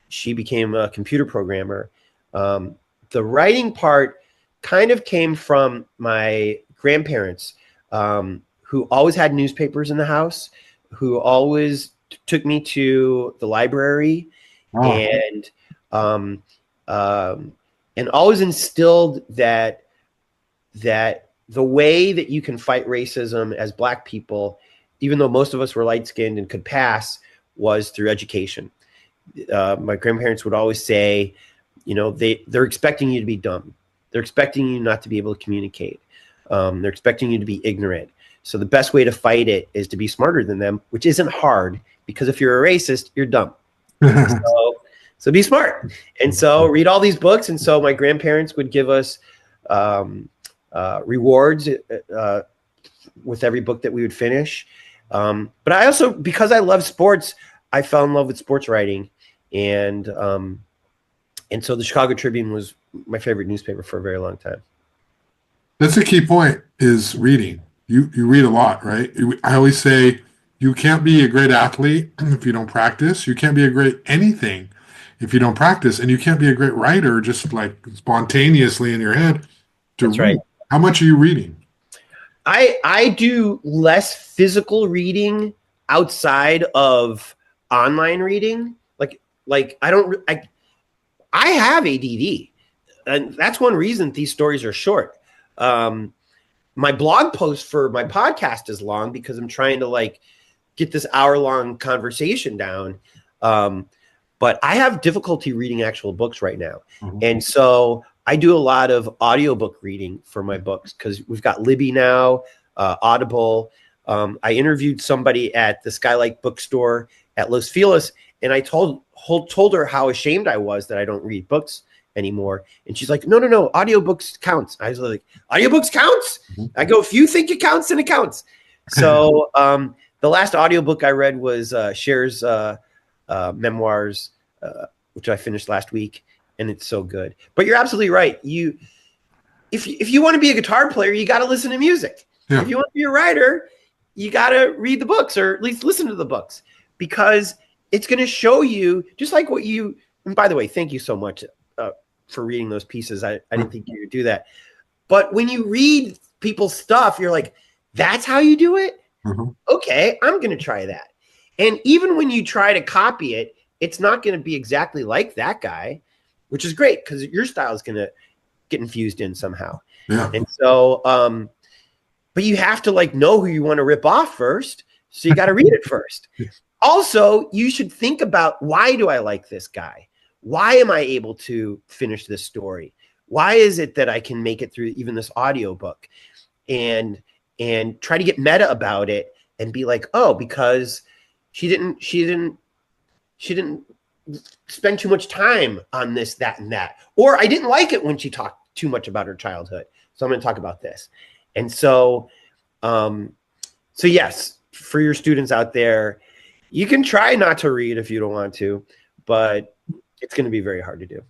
she became a computer programmer. The writing part kind of came from my grandparents, who always had newspapers in the house, who always took me to the library, and always instilled that the way that you can fight racism as Black people, even though most of us were light-skinned and could pass, was through education. My grandparents would always say, you know, they're expecting you to be dumb. They're expecting you not to be able to communicate. They're expecting you to be ignorant. So the best way to fight it is to be smarter than them, which isn't hard, because if you're a racist, you're dumb. So be smart. And so read all these books. And so my grandparents would give us rewards with every book that we would finish. But I also, because I love sports, I fell in love with sports writing. And so the Chicago Tribune was my favorite newspaper for a very long time.
That's a key point is reading. You read a lot, right? I always say you can't be a great athlete if you don't practice. You can't be a great anything if you don't practice. And you can't be a great writer just like spontaneously in your head to
That's right.
read. How much are you reading?
I do less physical reading outside of online reading. Like I have ADD, and that's one reason these stories are short. My blog post for my podcast is long because I'm trying to like get this hour-long conversation down. But I have difficulty reading actual books right now.
Mhm.
And so I do a lot of audiobook reading for my books because we've got Libby now, Audible. I interviewed somebody at the Skylight bookstore at Los Feliz, and I told her how ashamed I was that I don't read books anymore. And she's like, no, audiobooks counts. I was like, audiobooks counts?
Mhm.
I go, if you think it counts, then it counts. So the last audiobook I read was Cher's memoirs, which I finished last week, and it's so good. But you're absolutely right. If you want to be a guitar player, you got to listen to music.
Yeah.
If you want to be a writer, you got to read the books, or at least listen to the books, because it's going to show you just like what you. And by the way, thank you so much for reading those pieces. I didn't think you would do that, but when you read people's stuff, you're like, that's how you do it.
Mhm.
Okay, I'm going to try that. And even when you try to copy it, it's not going to be exactly like that guy, which is great because your style is going to get infused in somehow.
Yeah.
And so, but you have to like know who you want to rip off first. So you got to read it first. Also, you should think about, why do I like this guy? Why am I able to finish this story? Why is it that I can make it through even this audiobook? And try to get meta about it and be like, oh, because she didn't spend too much time on this, that, and that. Or I didn't like it when she talked too much about her childhood. So I'm going to talk about this. And so, so yes, for your students out there, you can try not to read if you don't want to, but it's going to be very hard to do.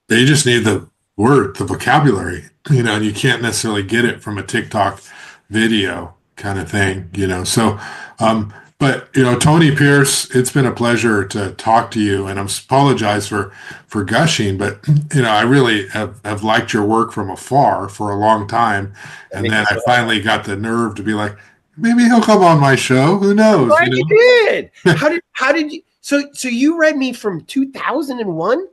They just need the vocabulary, and you can't necessarily get it from a TikTok video kind of thing, So, but Tony Pierce, it's been a pleasure to talk to you, and I apologize for gushing, but I really have liked your work from afar for a long time, and then I finally got the nerve to be like, maybe he'll come on my show. Who knows?
I'm glad you did. How did you? So you read me from 2001?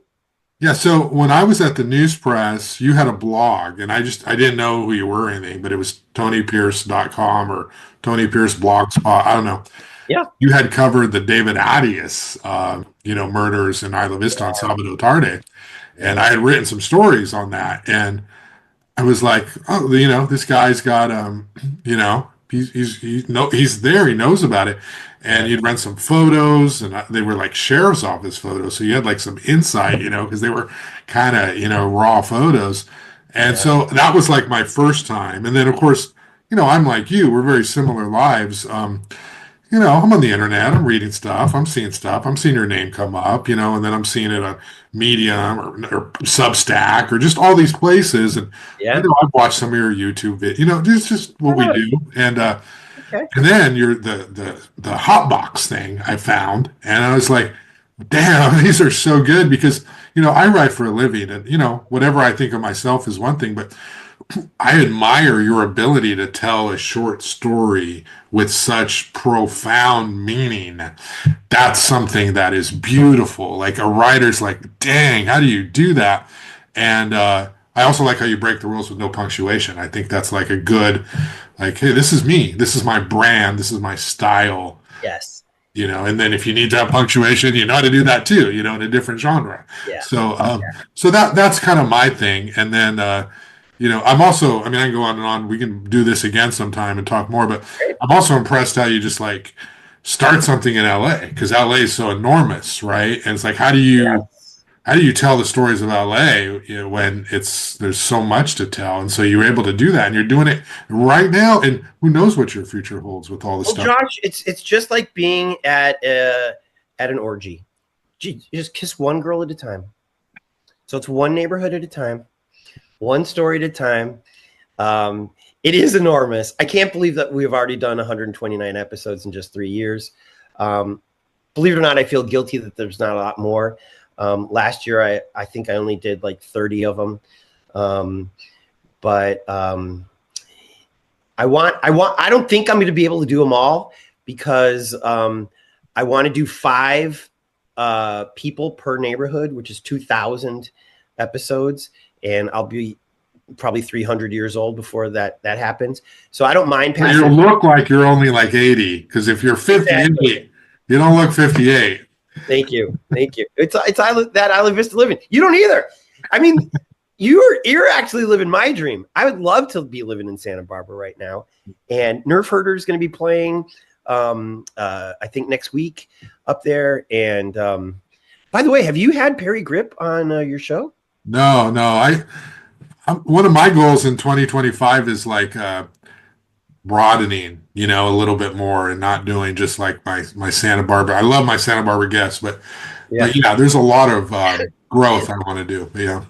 Yeah, so when I was at the News Press, you had a blog, and I didn't know who you were or anything, but it was TonyPierce.com or Tony Pierce Blogspot. I don't know.
Yeah.
You had covered the David Arias, murders in Isla Vista on Salvador Tarde, and I had written some stories on that, and I was like, oh, this guy's got, he's there, he knows about it. And you'd run some photos, and they were like sheriff's office photos. So you had like some insight, because they were kind of, raw photos. And so that was like my first time. And then, of course, I'm like you, we're very similar lives. I'm on the internet, I'm reading stuff, I'm seeing stuff, I'm seeing your name come up, and then I'm seeing it on Medium or Substack or just all these places. And, I've watched some of your YouTube videos, it's just what we do. And, and then you're the hot box thing I found, and I was like, damn, these are so good because, I write for a living and, whatever I think of myself is one thing, but I admire your ability to tell a short story with such profound meaning. That's something that is beautiful. Like a writer's like, dang, how do you do that? And I also like how you break the rules with no punctuation. I think that's like a good, like, hey, this is me. This is my brand. This is my style.
Yes.
And then if you need to have punctuation, you know how to do that too, in a different genre.
Yeah.
So, so that's kind of my thing. And then, I'm also, I can go on and on. We can do this again sometime and talk more, but I'm also impressed how you just like start something in LA because LA is so enormous, right? And it's like, how do you tell the stories of LA, when there's so much to tell? And so you're able to do that and you're doing it right now. And who knows what your future holds with all this stuff.
Josh, it's just like being at an orgy. Gee, you just kiss one girl at a time. So it's one neighborhood at a time, one story at a time. It is enormous. I can't believe that we've already done 129 episodes in just 3 years. Believe it or not, I feel guilty that there's not a lot more. Last year, I think I only did like 30 of them. But I don't think I'm going to be able to do them all because I want to do 5 people per neighborhood, which is 2,000 episodes. And I'll be probably 300 years old before that happens. So I don't mind passing.
You look like you're only like 80 because if you're 58, exactly. You don't look 58.
Thank you. It's that Isla Vista living. You don't either. I mean, you're actually living my dream. I would love to be living in Santa Barbara right now. And Nerf Herder is going to be playing, I think next week up there. And by the way, have you had Perry Grip on your show?
No. One of my goals in 2025 is like broadening, a little bit more and not doing just like my Santa Barbara. I love my Santa Barbara guests, but yeah, there's a lot of growth I want to do. Yeah.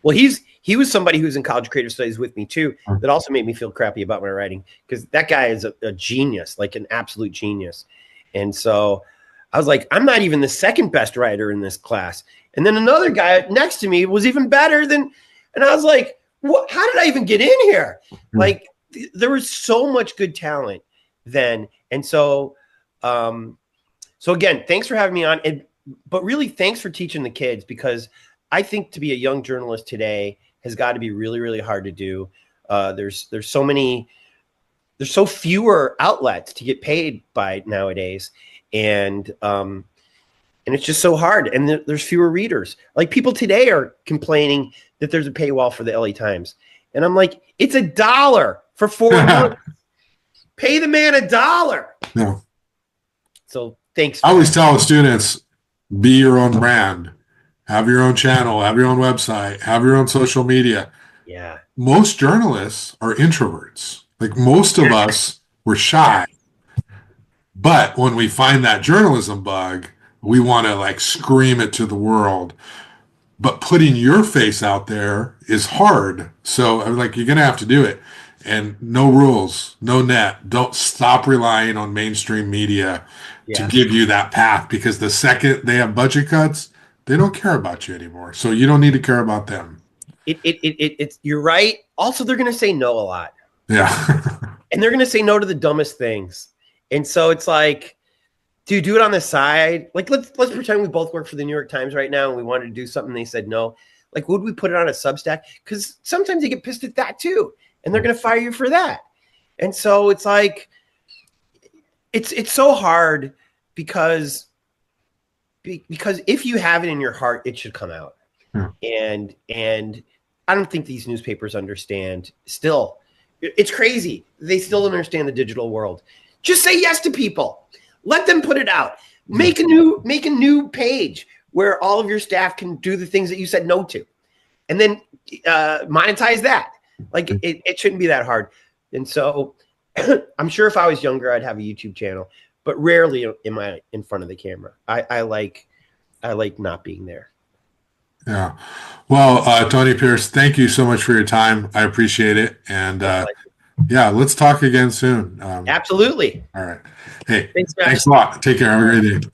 Well, he was somebody who was in college creative studies with me too. That also made me feel crappy about my writing because that guy is a genius, like an absolute genius. And so I was like, I'm not even the second best writer in this class. And then another guy next to me was even better than, and I was like, what? How did I even get in here? Like there was so much good talent then. And so, so again, thanks for having me on. But really thanks for teaching the kids because I think to be a young journalist today has got to be really, really hard to do. There's so fewer outlets to get paid by nowadays. And it's just so hard. And there's fewer readers. Like people today are complaining that there's a paywall for the LA Times. And I'm like, it's $1 for 4 months. Pay the man $1.
No.
So thanks.
I always tell students, be your own brand. Have your own channel, have your own website, have your own social media.
Yeah.
Most journalists are introverts. Like most of us, we're shy. But when we find that journalism bug, we want to like scream it to the world. But putting your face out there is hard. So I'm like, you're going to have to do it. And no rules, no net. Don't stop relying on mainstream media to give you that path because the second they have budget cuts, they don't care about you anymore. So you don't need to care about them.
It's you're right. Also, they're going to say no a lot.
Yeah.
And they're going to say no to the dumbest things. And so it's like, dude, do it on the side. Like, let's pretend we both work for the New York Times right now and we wanted to do something. They said no. Like, would we put it on a Substack? Because sometimes you get pissed at that too. And they're going to fire you for that. And so it's like, it's so hard because if you have it in your heart, it should come out. And I don't think these newspapers understand still. It's crazy. They still don't understand the digital world. Just say yes to people. Let them put it out. Make a new page where all of your staff can do the things that you said no to. And then monetize that. Like it shouldn't be that hard. And so I'm sure if I was younger, I'd have a YouTube channel, but rarely am I in front of the camera. I like not being there.
Yeah. Well, Tony Pierce, thank you so much for your time. I appreciate it. And yeah, let's talk again soon.
Absolutely.
All right. Hey,
thanks
a lot. Take care. Have a great day.